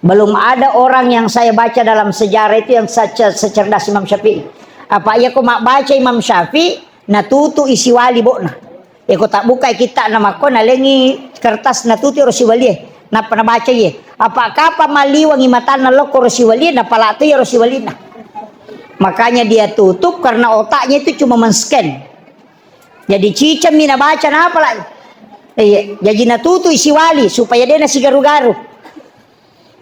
Belum ada orang yang saya baca dalam sejarah itu yang secerdas Imam Syafi'i. Apa ya kok mak baca Imam Syafi'i na tutu isi wali bokna. Eko tak buka kita nama ko nalengi kertas na tuti rosi wali. Na pernah baca ye. Apakah maliwangi mata na loko rosi wali na palatu ya rosi wali na. Makanya dia tutup karena otaknya itu cuma men-scan. Jadi cicam mina baca na apa lagi. Jadi na tutu isi wali supaya dia nasi garu-garu.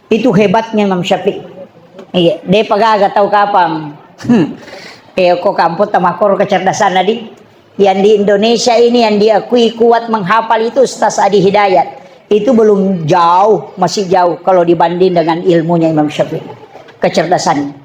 Itu hebatnya Imam Syafi'i. Iya, dia pagaga tahu kapan. Kok kamput tamakor kecerdasan tadi. Yang di Indonesia ini yang diakui kuat menghafal itu Ustaz Adi Hidayat. Itu belum jauh, masih jauh kalau dibanding dengan ilmunya Imam Syafi'i. Kecerdasannya.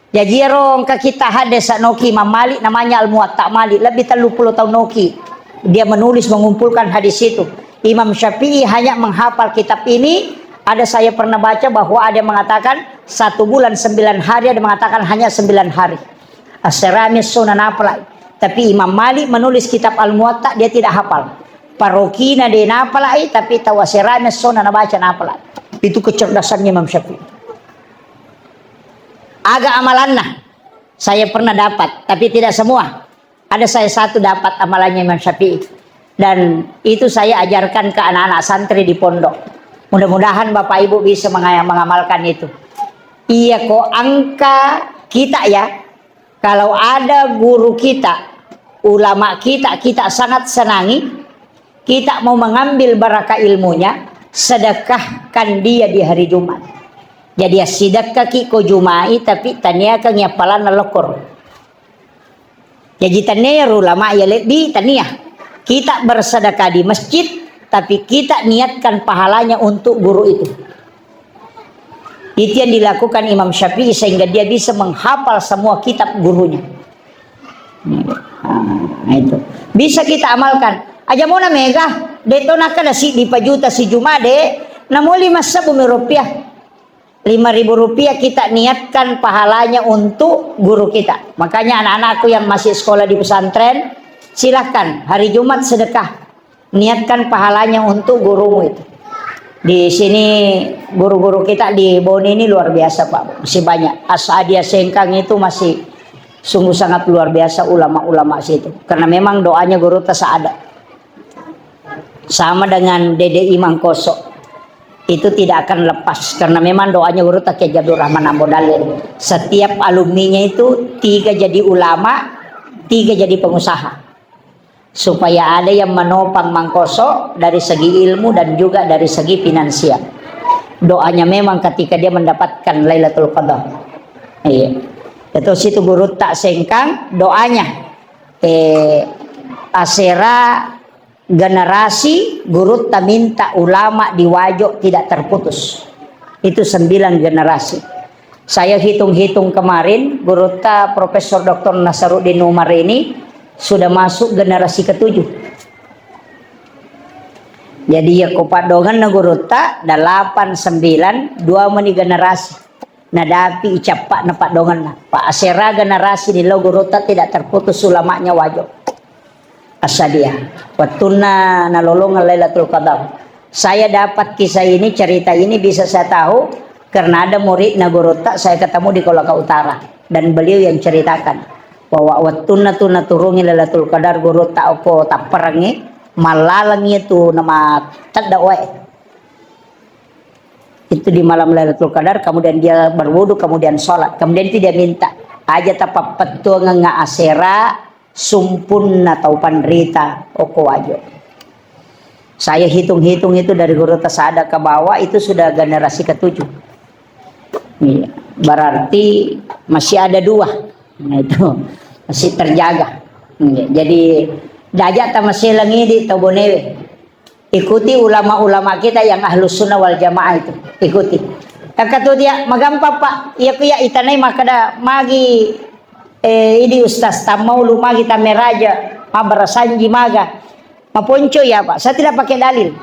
Jadi rong ke kita hadis Noki Imam Malik namanya Al-Muwatta Malik. Lebih 30 tahun Noki. Dia menulis mengumpulkan hadis itu. Imam Syafi'i hanya menghafal kitab ini. Ada saya pernah baca bahwa ada yang mengatakan 1 bulan 9 hari, ada yang mengatakan hanya 9 hari. As-Siramis Sunan apalai. Tapi Imam Malik menulis kitab Al-Muwatta dia tidak hafal. Parokina dia napalai tapi tahu As-Siramis Sunan baca napalai. Itu kecerdasannya Imam Syafi'i. Agak amalannya saya pernah dapat, tapi tidak semua. Ada saya satu dapat amalannya Imam Syafi'i. Dan itu saya ajarkan ke anak-anak santri di pondok. Mudah-mudahan Bapak Ibu bisa mengamalkan itu. Iya kok angka kita ya. Kalau ada guru kita, ulama kita sangat senangi. Kita mau mengambil barakah ilmunya, sedekahkan dia di hari Jumat. Jadi sedekah ki ko Jumai tapi tania ka nyapalan lokor. Jadi tania ulama ya lebih tania. Kita bersedekah di masjid tapi kita niatkan pahalanya untuk guru itu. Itu yang dilakukan Imam Syafi'i sehingga dia bisa menghafal semua kitab gurunya. Nah, itu bisa kita amalkan. Aja mau na mega, deto na kada si di pajuta si Jumade, namo 5,000 rupiah. 5.000 rupiah kita niatkan pahalanya untuk guru kita. Makanya anak-anakku yang masih sekolah di pesantren, silahkan hari Jumat sedekah. Niatkan pahalanya untuk gurumu itu. Di sini guru-guru kita di Boni ini luar biasa Pak, masih banyak. As-Adia Sengkang itu masih sungguh sangat luar biasa ulama-ulama situ. Karena memang doanya guru tasada. Sama dengan Dede Imam Koso. Itu tidak akan lepas karena memang doanya guru Taki Jabdur Rahman Ambodalin. Setiap alumninya itu 3 jadi ulama, 3 jadi pengusaha. Supaya ada yang menopang Mangkoso dari segi ilmu dan juga dari segi finansial. Doanya memang ketika dia mendapatkan Lailatul Qadar. Iya. Itu situ guru tak sengkang doanya. Asera generasi guru tak minta ulama di Wajo tidak terputus. Itu 9 generasi. Saya hitung-hitung kemarin guru tak Profesor Dr. Nasaruddin Umar ini sudah masuk generasi ke-7. Jadi ya kopadongan na guru tak 8, 9, 2 meni generasi. Nadapi icapak na padongan na. Pak Asera generasi di lo guru tak tidak terputus ulamanya Wajo. Asadia. Watuna nalolongan Lailatul Qadar. Saya dapat kisah ini, cerita ini bisa saya tahu karena ada murid na guru tak saya ketemu di Kolaka Utara dan beliau yang ceritakan. Bahwa watuna turungi Lailatul Qadar guru tak ko tak perangi malalangi itu nama tadawai itu di malam Lailatul Qadar kemudian dia berwudu kemudian sholat kemudian tidak minta aja tapak petua nga asera sumpun atau panrita oko wajo. Saya hitung-hitung itu dari guru tasada ke bawah itu sudah generasi ke-7. Iya, berarti masih ada 2. Nah itu masih terjaga. Jadi dajak masih lengi di Tobonewe. Ikuti ulama-ulama kita yang ahlus sunnah wal jamaah itu. Ikuti. Kakak dia magampang Pak. Iya kuya itanay makada magi ini Ustaz tamau lu magi tameraja mabarasanji maga. Maponco ya Pak. Saya tidak pakai dalil.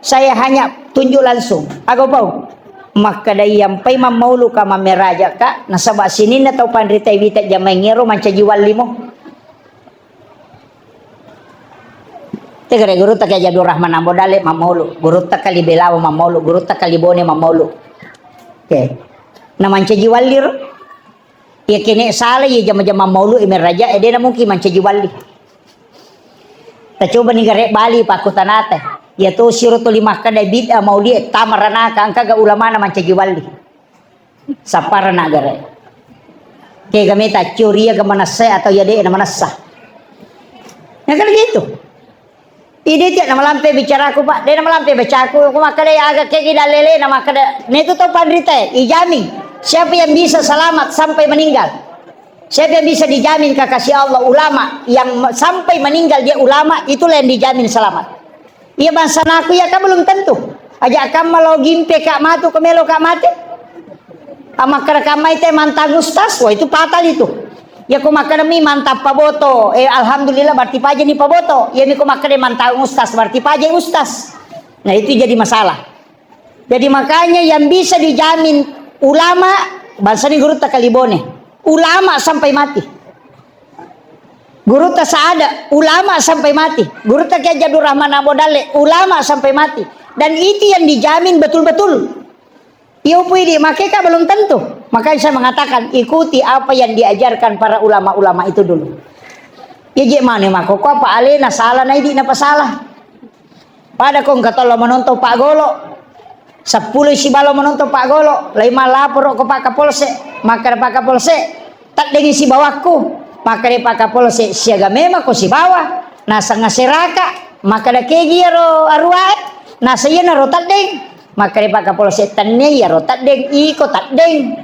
Saya hanya tunjuk langsung. Aku tahu. Maka dari yang pay mamaulu ka mameraja ka nasaba sinin na tau panrita ibita jamay ngero manca jiwal limo. Tegere guru ta kaya Jabdur Rahman Ambodale mamaulu, guru ta kalibelaw mamaulu, guru ta kalibone mamaulu. Okay. Na manca jiwal lir. Ya kene sala ya jama-jama mamaulu imeraja ede na mungkin manca jiwal li. Ta coba nih garek Bali Pak Kutanate. Ya to siro to lima kada bid'ah maulid tamarana ka angka ga ulama na mancagi walli. Saparana garek. Kayak kami tak curi ya ke manasa atau ya deh nama nasa. Ya kan gitu. Ini tidak nama lampe bicara aku Pak. Dia nama lampe baca aku maka dia agak kayak tidak lele nama kada. Ini tuh pandrita ijami. Siapa yang bisa selamat sampai meninggal? Siapa yang bisa dijamin kekasih Allah ulama yang sampai meninggal dia ulama itulah yang dijamin selamat. Iya bangsa aku ya kan belum tentu. Aja akan malau gimpe kak matu kemelo kak mati. Ama kerekamai teh mantang ustaz, wah itu fatal itu. Ya ku makanami mantap paboto. Alhamdulillah berarti paje nih paboto. Ya ni ku makane mantang ustaz berarti paje ustaz. Nah itu jadi masalah. Jadi makanya yang bisa dijamin ulama bangsa ni guru takalibone. Ulama sampai mati. Guru tak saada, ulama sampai mati. Guru tak Jadur Rahman Abodale, ulama sampai mati. Dan itu yang dijamin betul-betul. Iya puidi, makanya belum tentu. Makanya saya mengatakan ikuti apa yang diajarkan para ulama-ulama itu dulu. Ya je mana mako ko apa alena salah na idi na pasalah. Pada kong katolo menonton Pak Golo. 10 si balo menonton Pak Golo, 5 lapor ko Pak Kapolsek, maka Pak Kapolsek tak dengi si bawahku. Maka Pak Kapolsek siaga memang ko si bawah. Nasa ngaseraka, maka da kegiaro arwah. Nasa iya na rotat deng. Maka Pak Kapolsek tanne ya rotat deng iko tak deng.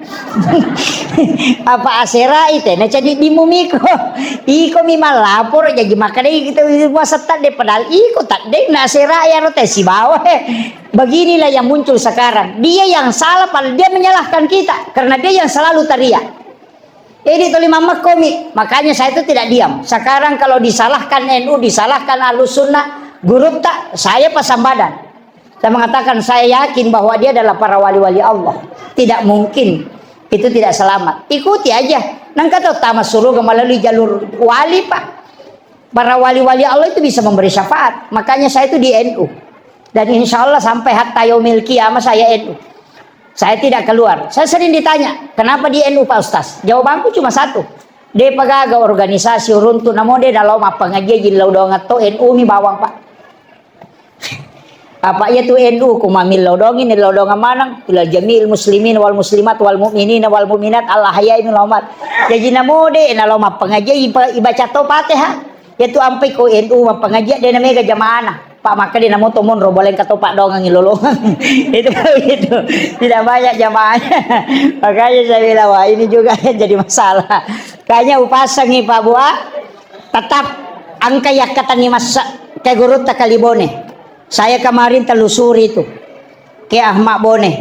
Apa asera itu na jadi dimumiko. Iko mi malapor jadi maka deh kita puasa tak deh padahal iko tak deng na asera ya rotat si bawah. Beginilah yang muncul sekarang. Dia yang salah padahal dia menyalahkan kita karena dia yang selalu teriak. Ini toli mama komik. Makanya saya itu tidak diam. Sekarang kalau disalahkan NU, disalahkan Ahlus Sunnah, guru tak, saya pasang badan. Saya mengatakan saya yakin bahwa dia adalah para wali-wali Allah. Tidak mungkin itu tidak selamat. Ikuti aja. Nang kata tamas surga melalui jalur wali Pak. Para wali-wali Allah itu bisa memberi syafaat. Makanya saya itu di NU. Dan insya Allah sampai hatta yaumil qiyamah saya NU. Saya tidak keluar. Saya sering ditanya, kenapa di NU Pak Ustaz? Jawabanku cuma satu. Dia pagaga organisasi runtuh namo dia dalam apa ngaji jilau dong atau NU mi bawang Pak. Apa ya tu NU kumamil laudongin laudong manang ila jamil muslimin wal muslimat wal mu'minin wal mu'minat Allah hayai min laumat. Jadi namo de na loma pengaji ibaca to Fatihah. Ya tu ampai ko NU pengaji dia namanya jamaah. Pak maka dia namo tomun roboleng katopak dongang ilolongan. Itu begitu. Tidak banyak jamaahnya. Makanya saya bilang wah ini juga yang jadi masalah. Kayaknya upasang nih Pak Buah tetap angka yakatan ni masa kayak guru takalibone. Saya kemarin telusuri itu ke Ahmad Bone,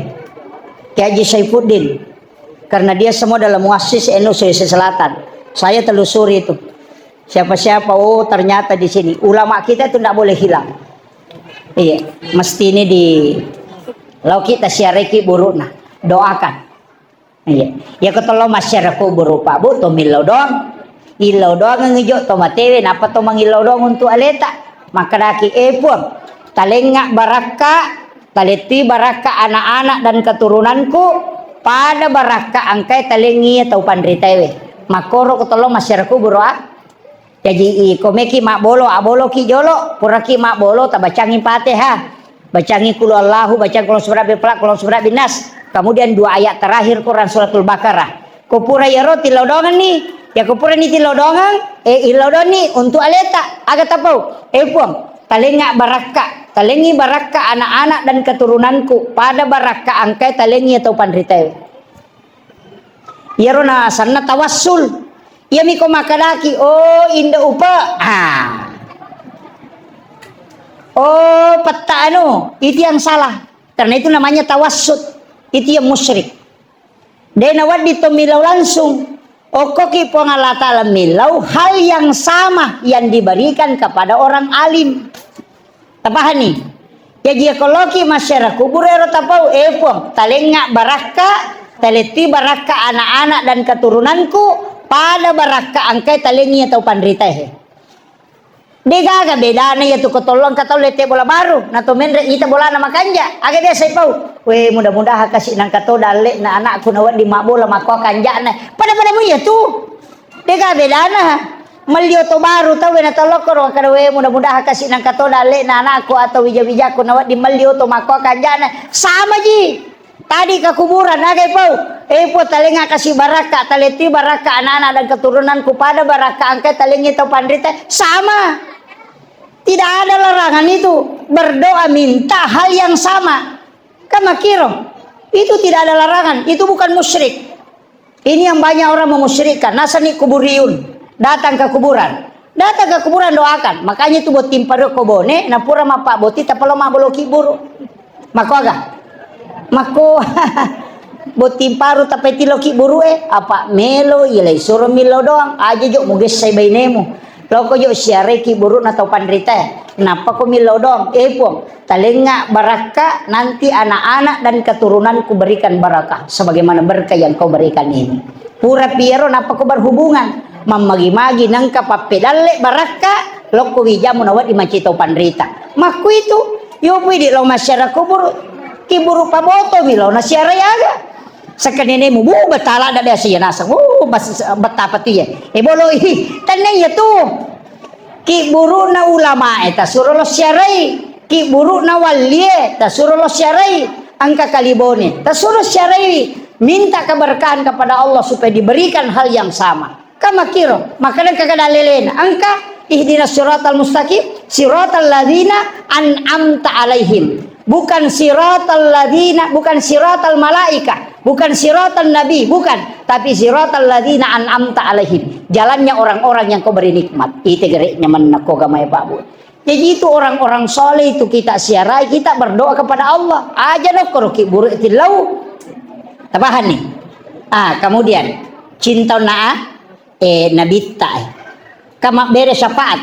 ke Haji Saifuddin, karena dia semua dalam muassis NU Sulawesi Selatan. Saya telusuri itu siapa-siapa. Oh ternyata di sini ulama kita itu tidak boleh hilang. Iya, mesti ini di lau kita siareki burukna doakan. Iya, ya ketolo masyarakat buruk Pak Bu to milau doang, ilau doang ngejo to matewe, napa to mangilau doang untuk aleta, maka daki pun. Talengak baraka, taleti baraka anak-anak dan keturunanku pada baraka angkai talengi atau pandritewe. Makoro ketolo masyarakat buroa. Jadi komeki mak bolo abolo ki jolo, puraki mak bolo tabacangi Fatihah. Bacangi kul Allahu, bacang kul surat Falaq, kul surat Binas. Kemudian 2 ayat terakhir Quran suratul Baqarah. Kupura yaro tilodongan nih. Ya kupura ni tilodongan, ilodoni untuk aleta agak tapau. Puang. Talengak baraka, talengi baraka anak-anak dan keturunanku pada baraka angkai talengi atau pandritewe. Yarona sana tawassul. Ya miko makadaki. Oh inda upa. Oh peta itu yang salah. Karena itu namanya tawassut. Itu yang musyrik. Denawat ditomilau langsung. Okoki pengalata milau hal yang sama yang diberikan kepada orang alim. Tapahani. Ya jika koloki masyarakat kuburero tapau pong talengak baraka, taleti baraka anak-anak dan keturunanku pada baraka angkai talengi atau pandritehe. Degaga bedana ya tu ketolong katau lete bola baru na to menre ita bola na makanja aga dia sai pau we mudah-mudahan kasih nang katau dalek na anakku na di mak bola mako kanja na pada mu ya tu dega bedana Melioto baru tahu na tolokor kadawe mudah-mudahan kasih nang katoda le na anakku atau wija-wijaku nawat di melioto mako kanjana sama ji. Tadi ke kuburan nagai pau. Po talinga kasih baraka taleti baraka anak-anak dan keturunanku pada baraka angkat talingi tau pandrita sama. Tidak ada larangan itu berdoa minta hal yang sama. Kama kiro itu tidak ada larangan, itu bukan musyrik. Ini yang banyak orang memusyrikkan. Nasani kuburiyun. Datang ke kuburan doakan, makanya itu buat timparo kobone na pura mapa boti tapalo maboloki buru mako aga mako buat timparo tapeti loki buru apa melo ilai suruh milo doang aja jo muges say bainemu loko jo siare ki buru na tau pandrita kenapa ko milo doang po talenga baraka nanti anak-anak dan keturunanku berikan barakah sebagaimana berkah yang kau berikan ini pura piero napa ko berhubungan mamagi-magi nang kapapedalle baraka loko wijamu nawat di macito pandrita maku itu yo pwede lo masyarakat kubur kiburu paboto milo na siya rayaga sa kanine mo batala da siya nasa betapa tuh ya bolo tanay ya tuh kiburu na ulama eta suruh lo syarai kiburu na wali ta suruh lo syarai angka kalibone ta suruh syarai minta keberkahan kepada Allah supaya diberikan hal yang sama. Kama kiro, makanya kakadalilin angka ihdinas siratal mustaqim siratal ladzina an'amta alaihim. Bukan siratal ladzina, bukan siratal malaika, bukan siratal nabi, bukan, tapi siratal ladzina an'amta alaihim. Jalannya orang-orang yang kau beri nikmat. Itu gereknya menako gamay Pak. Jadi itu orang-orang soleh itu kita siarai, kita berdoa kepada Allah. Aja dok koroki buruk tilau. Tabahan nih. Kemudian cinta nabita kama bere syafaat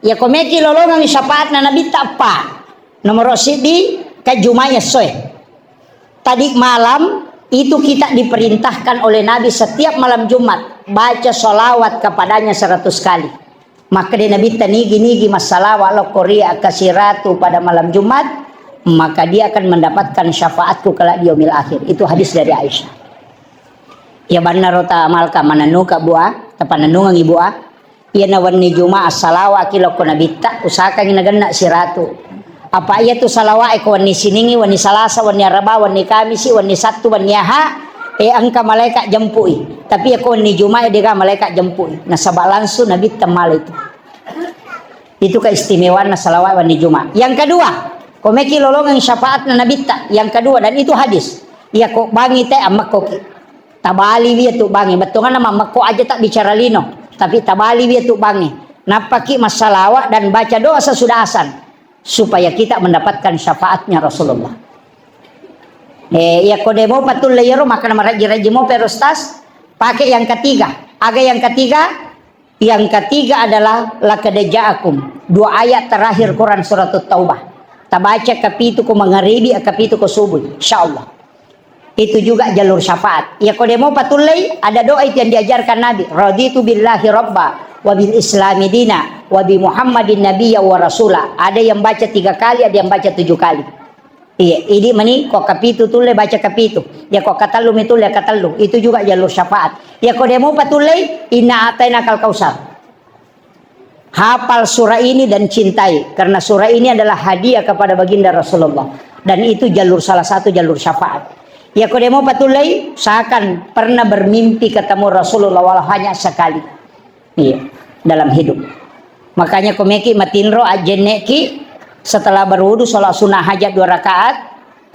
ya komeki lolongan syafaat na nabita apa nomor sidi kajumaya soe tadi malam itu kita diperintahkan oleh Nabi setiap malam Jumat baca sholawat kepadanya 100 kali maka dia nabita nigi masalawat lo korea kasiratu pada malam Jumat maka dia akan mendapatkan syafaatku kelak di yaumil akhir. Itu hadis dari Aisyah ya benar rota malka mananuka buah tapananungang ibu iya nawan ni Juma as-salawa kilo ko nabita usahakan ginagana si ratu apa iya tu salawa ko ni siningi wani salasa wani araba wani kamisi wani sabtu wani aha angka malaikat jempui tapi ako ni Juma dia malaikat jempui na sabalansu nabita mal itu keistimewaan na salawa wani Juma. Yang kedua komeki lolongan syafaat na nabita yang kedua dan itu hadis iya ko bangi teh amak koki tabali dia tu bangi betungan nama mako aja tak bicara lino tapi tabali dia tu bangi napaki masalawat dan baca doa sesudah asan supaya kita mendapatkan syafaatnya Rasulullah ya kodemo patul layero maka nama raji-raji mo perostas pakai yang ketiga yang ketiga adalah lakadaja'akum 2 ayat terakhir Quran surat Taubah tabaca kapitu ko mangaribi kapitu ko subuh insyaallah itu juga jalur syafaat. Ya kalau mau patulai ada doa itu yang diajarkan Nabi. Raditu billahi rabba wa bil islami dina wa bi Muhammadin nabiyya wa rasula. Ada yang baca 3 kali, ada yang baca 7 kali. Iya, ini mani kok kapitu tule baca kapitu. Ya kok katalum itu le katalum. Itu juga jalur syafaat. Ya kalau mau patulai inna ataina kal kausar. Hafal surah ini dan cintai karena surah ini adalah hadiah kepada baginda Rasulullah dan itu salah satu jalur syafaat. Ya kalau mau patulai seakan pernah bermimpi ketemu Rasulullah walau hanya sekali. Iya, dalam hidup. Makanya komeki matinro ajeneki setelah berwudu sholat sunnah hajat 2 rakaat,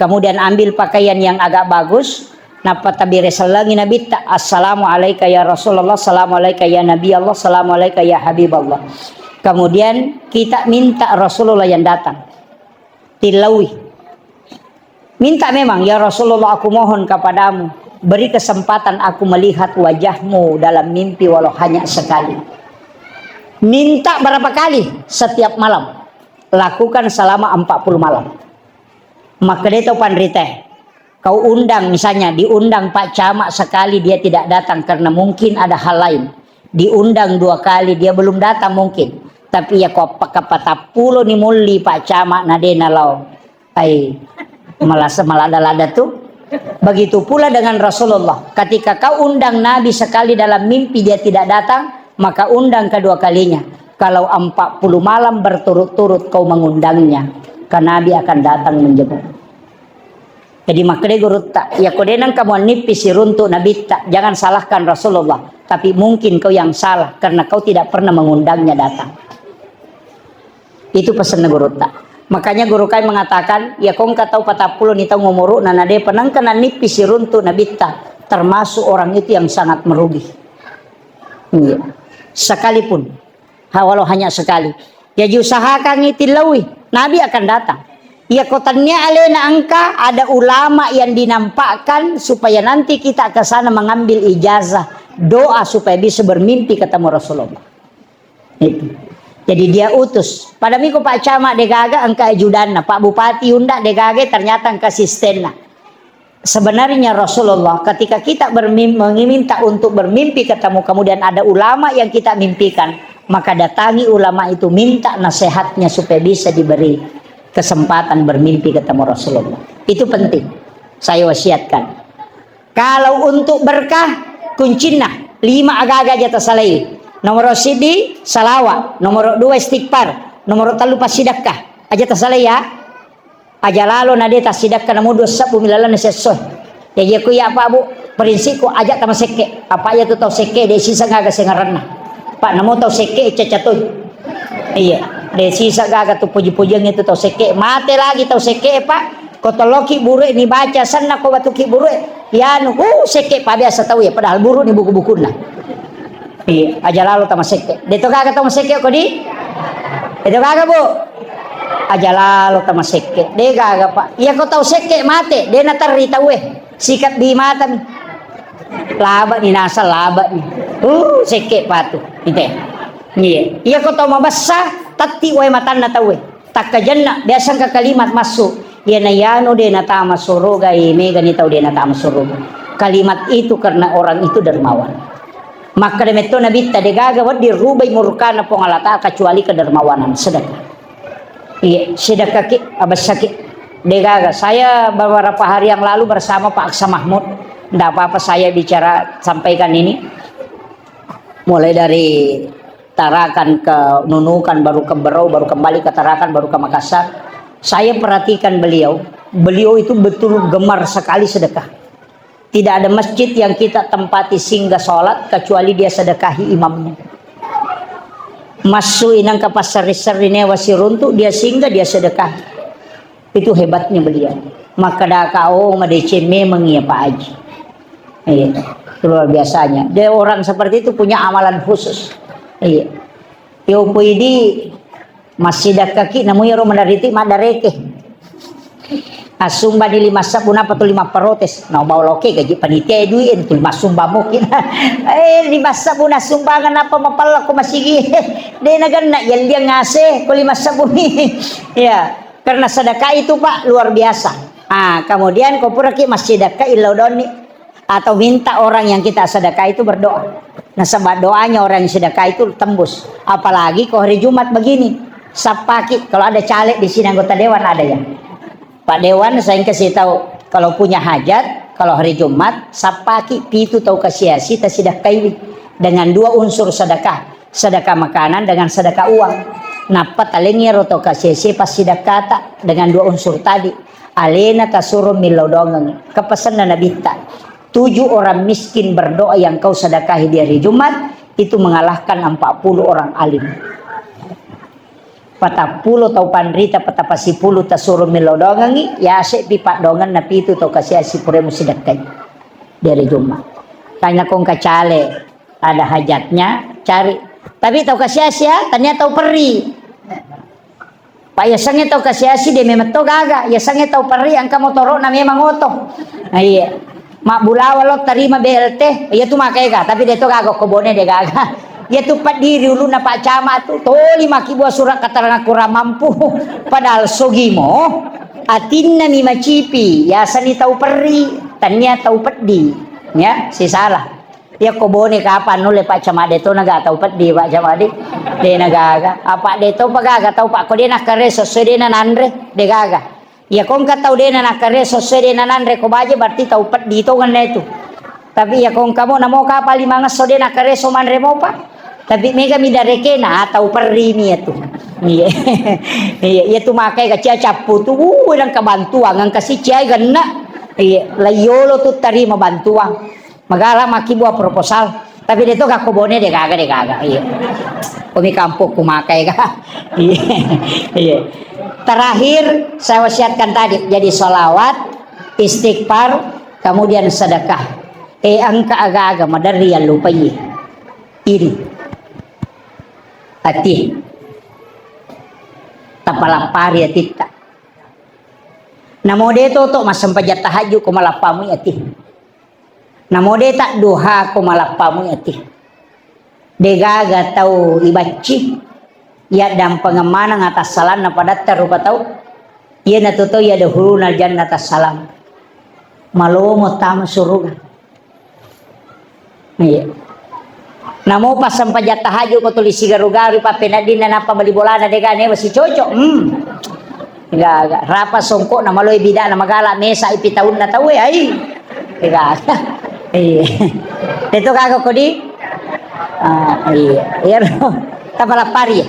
kemudian ambil pakaian yang agak bagus, napa tabire salangi Nabi ta assalamu alayka ya Rasulullah, assalamu alayka ya Nabi Allah, assalamu alayka ya Habibullah. Kemudian kita minta Rasulullah yang datang. Tilawi. Minta memang ya Rasulullah aku mohon kepadamu beri kesempatan aku melihat wajahmu dalam mimpi walau hanya sekali. Minta berapa kali? Setiap malam. Lakukan selama 40 malam. Maka dia tahu pandrite. Kau undang misalnya diundang Pak Camat sekali dia tidak datang karena mungkin ada hal lain. Diundang 2 kali dia belum datang mungkin. Tapi ya kau kapatapulo ni muli Pak Camat nadena lau. Malada tuh. Begitu pula dengan Rasulullah. Ketika kau undang Nabi sekali dalam mimpi dia tidak datang, maka undang kedua kalinya. Kalau 40 malam berturut-turut kau mengundangnya, karena Nabi akan datang menjemput. Jadi makanya guru tak, ya kau denang kamu nipis runtuk Nabi tak, jangan salahkan Rasulullah. Tapi mungkin kau yang salah karena kau tidak pernah mengundangnya datang. Itu pesan guru tak. Makanya guru kai mengatakan, ya kau nggak tahu 40 nih tahu ngomoro, nana dia penang kena nipis runtuk Nabi tak, termasuk orang itu yang sangat merugi. Iya. Sekalipun, walau hanya sekali, ya diusahakan itilawi, Nabi akan datang. Ya kotanya alena angka ada ulama yang dinampakkan supaya nanti kita ke sana mengambil ijazah doa supaya bisa bermimpi ketemu Rasulullah. Itu. Jadi dia utus. Pada minggu Pak Camat degaga angka ajudanna, Pak Bupati unda degaga ternyata angka asistenna. Sebenarnya Rasulullah ketika kita meminta untuk bermimpi ketemu kemudian ada ulama yang kita mimpikan, maka datangi ulama itu minta nasihatnya supaya bisa diberi kesempatan bermimpi ketemu Rasulullah. Itu penting. Saya wasiatkan. Kalau untuk berkah kuncinya 5 agak-agak jatah salai. Nomor sidi salawat, nomor 2 istighfar, nomor 3 pasidakah. Aja tasalai ya. Aja lalu nade tasidakah namu dosa bumilalan sesoh. Ya dia ku ya apa bu? Prinsipku ajak tama seke. Apa ya tu tau seke de sisa gaga sengaranna. Pak namu tau seke cacatoy. Iya, de sisa gaga tu puji-pujian itu tau seke. Mate lagi tau seke pak. Kotoloki buru ini baca sana ko batuki buru. Ya nu seke pa biasa tahu ya padahal buru ni buku-buku nah. Iya, aja lalu tama seke. De to gaga tama seke ko di? Itu gaga bu. Aja lalu tama seke. De gaga pak. Iya ko tau seke mate. De na tarita we. Sikat di mata ni. Laba ni nasa laba ni. Seke patu. Ite. Iya. Iya ko tau mabasa. Tati we matan na tawe. Takajanna. Biasang ka kalimat masuk. Ya na yano de na tama suruga. Mega ni tau de na tama suruga. Kalimat itu karena orang itu dermawan. Maka demeto Nabi tadi gagawat dirubay murkana pongalata kecuali kedermawanan sedekah. Iya, sedekah ki abasaki. Degaga saya beberapa hari yang lalu bersama Pak Aksa Mahmud. Tidak apa-apa saya bicara sampaikan ini. Mulai dari Tarakan ke Nunukan, baru ke Berau, baru kembali ke Tarakan, baru ke Makassar. Saya perhatikan beliau. Beliau itu betul gemar sekali sedekah. Tidak ada masjid yang kita tempati singgah sholat kecuali dia sedekahi imamnya. Masuk inang ke pasar ini wasiruntu dia singgah dia sedekah. Itu hebatnya beliau. Maka dah kau madeceme mengia Pak Haji. Iya, luar biasanya. Dia orang seperti itu punya amalan khusus. Iya. Yo puidi masih dah kaki namun yaro mendariti madareke. Asumba di 5 sabun apa tuh 5 protes. Nah bawa loke gaji panitia duit tuh 5 sumba mungkin. 5 sabun sumbangan apa mapal aku masih gini. Dia nagan nak yang dia ngasih ko 5 sabun nih. Ya, karena sedekah itu Pak luar biasa. Kemudian kau pura ki masih sedekah ilaudoni atau minta orang yang kita sedekah itu berdoa. Nah sebab doanya orang yang sedekah itu tembus. Apalagi kalau hari Jumat begini. Sapaki kalau ada caleg di sini anggota dewan ada ya. Pak Dewan saya kasih tahu kalau punya hajat kalau hari Jumat sapaki pitu tahu kasiasi tasidakawi dengan 2 unsur sedekah makanan dengan sedekah uang. Napa talengnya roto kasiasi pasidakata dengan 2 unsur tadi alena tasuru milodongan kepesanan Nabi ta 7 orang miskin berdoa yang kau sedekahi di hari Jumat itu mengalahkan 40 orang alim. Patapulo tau pandrita patapasipulu tasuro milodongangi ya asik pipak dongan napi itu tau kasih asipure musidakai dari Jumat. Tanya kong kacale ada hajatnya cari tapi tau kasih asia tanya tau peri Pak yasangnya tau kasih asi dia memang tau gaga yasangnya tau peri angka motoro na memang oto. Iya mak bulawa lo terima BLT iya tuh makai ga tapi dia tau gaga kobone dia gaga. Ya tuh Pak diri dulu na Pak Camat tuh toli maki buah surat keterangan kurang mampu padahal sogimo atinna mi macipi ya sani tau peri tanya tau pedi ya si salah ya kobone kapan nule Pak Camat deto naga tau pedi Pak Camat de naga apa deto pagaga tau Pak ko de nakare sesuai de nanandre de gaga ya kong ka tau de nakare sesuai de nanandre ko baje berarti tau pedi to kan itu tapi ya kong kamu namo kapal 5 ngeso de nakare so manre mo Pak Tapi mega midareke na atau perri mi itu. Iya. Iya tu makai ka cia capu tu nang kabantuan nang kasi cia ganna. Iya, layolo tu tarima bantuan. Magala maki buat proposal. Tapi dia tu kakobone dia gaga. Iya. Kami kampung kumakai ka. Iya. Iya. Terakhir saya wasiatkan tadi jadi sholawat, istighfar, kemudian sedekah. Angka aga-aga madari yang lupa ini hati tapalapari atita namo deto to masampajat tahajud ko malapamu ati namo deta duha ko malapamu ati degaga tau ibaci ya dam pengemana ngatas salam na padatta rupa tau ya natuto ya dahuluna jannata salam malomo tama suruga iya. Namo pas sampajat tahajud ko tulis sigaru-garu pa penadina na pabalibolana degane masih cocok. Gaga rapa songko na maloy bida na magala mesa ipitaun na tawe ay. Gaga. Iya. Dito kago ko di. Iya. Tapalapari.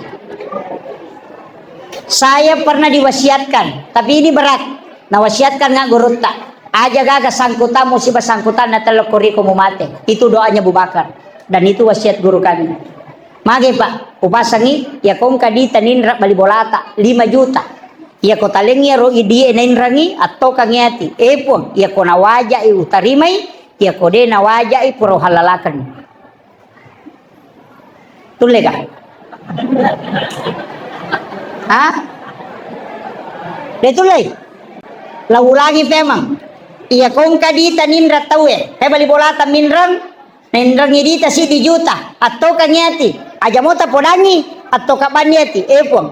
Saya pernah diwasiatkan, tapi ini berat. Nawasiatkan nga gurut tak. Aja gaga sangkutan musibah sangkutan na telokori ko mumate. Itu doanya Abu Bakar. Dan itu wasiat guru kami. Mage Pak, upasangi ya kong kadita ninra balibolata 5 juta. Ya ko talengya ro idie ninrangi atau kangiati. Epon ya ko nawaja utarimai ya ko de nawaja puro halalakan. Tulega. Hah? Detulay. Lagi memang. Iya kong kadita ninra tawe. He balibolata minrang nendang idita si di juta atau kanyati aja mo tapodangi atau kabanyati epong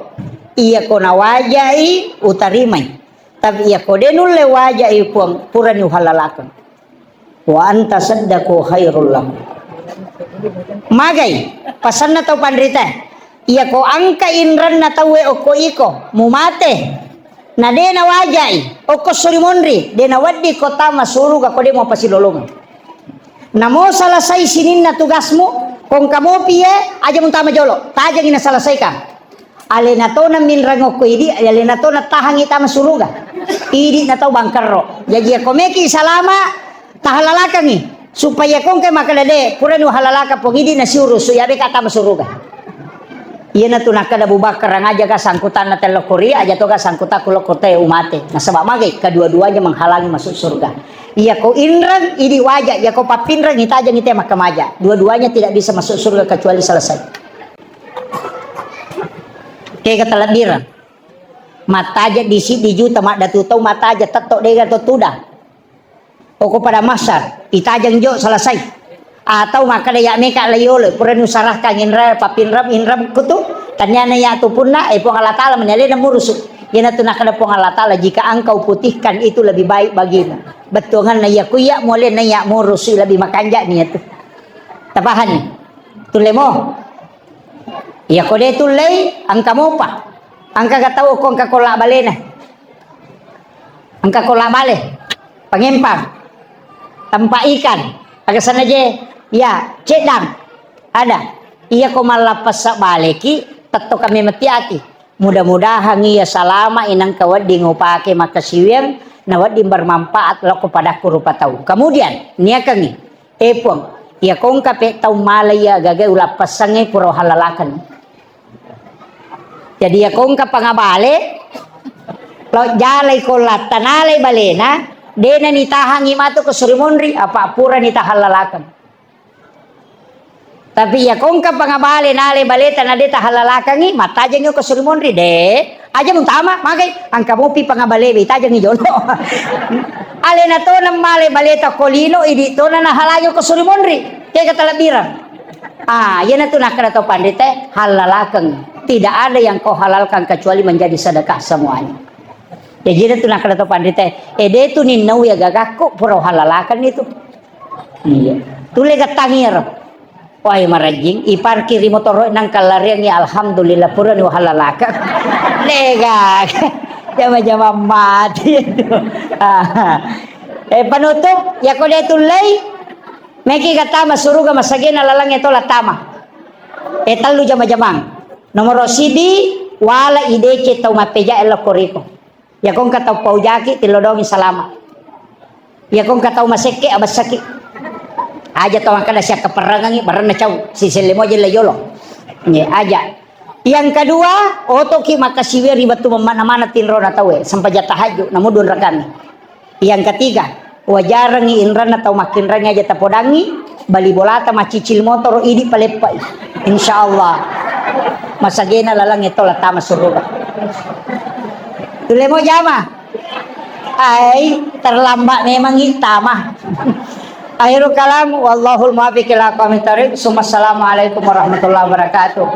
iya ko na wajai utarimay tapi iya ko denul le wajai pong puran yu halalakan wa anta saddaqu khairul lakum magay pasan na tau pandrita iya ko angka inran na tawe oko iko mumate na de na wajai oko surimonri de na waddi kota masuru ka ko de mo pasilolongan. Namo selesai sinin na tugasmu kung kamu piye aja muntama jolo tajang ina selesaikan ale na to na minrangok ko idi ale na to na tahangi tama suluga idi na to bangkarro jadi ako meki salama tahalalakan ni supaya kung kay makalade purano halalaka pong idi na siuro suyabe ka tama suluga iya na to nakada Abu Bakar ang aja ka sangkutan na telokori aja to ka sangkutan kulokote umate nasabak magay kedua-duanya menghalangi masuk surga. Iya ko inrang idi wajah ya ko papinrang itajang ite makamaja dua-duanya tidak bisa masuk surga kecuali selesai kayak kata labiran mataja di juta mak datu tau mataja tetok dega to tuda oko pada masar itajang jo selesai atau maka ya meka layole puranu sarahkan inra papinram inram kutu tanyana ya tu punna pong Allah taala menyalena murusuk yana tu nakada pong Allah taala jika engkau putihkan itu lebih baik bagimu betongan na ya kuya mole na ya murusi lebih makanja ni itu tapahan tulemo ya kode tulay angka mo pa angka katao ko angka kola balena angka kola bale pangempang tanpa ikan agak sana je ya cedang ada iya ko malapas sa baleki tetto kami matiati mudah-mudahan iya salama inang kawad di ngupake makasiwir nawad di bermanfaat lo kepada kurupa tahu kemudian nia kangi epong ya kong kape tau malaya gaga ulapasange puro halalakan jadi ya kong kapangabale lo jalay ko latanalay balena dena nitahangi mato ko surimonri apa pura nitahalalakan tapi ya kong kapangabale nale baleta na deta halalakan mata jeng ko surimonri de aja muntama magay ang kamupi pangabale itajang ni jono ale na to na male baleta kolino idi to na nahalayo ko surimonri kaya katalabiran yan na to nakada to pandite halalakan tidak ada yang kau halalkan kecuali menjadi sedekah semuanya jadi na to nakada to pandite de tu ninau ya gagako puro halalakan itu iya tule gatangir wah marajing iparkir motor nang kalarian ya alhamdulillah pura ni halalaka lega jama-jama mati panutup ya ko de tulay meki katama suruga masagina lalang ito latama Etalu jama-jamang. Nomor sidi wala ide tau mapeja elo koriko. Ya kong katau paujaki tilodongi salama. Ya kong katau maseke abasaki. Aja tau kada siya keperangangi barana cau si selemo je yolo. Nye aja. Yang kedua, otoki makasiweri batu mana-mana tinrona tawe sampai jatah haju namudun rakami. Yang ketiga, wajarangi inrana tau makin rangi aja tapodangi bali bolata macicil motor idi palepai. Insyaallah. Masagena lalang ito latama surga. Tulemo jama. Ay, terlambat memang itama. Akhirul kalam wallahul muwaffiq ila aqwamit thoriq. Assalamualaikum warahmatullahi wabarakatuh.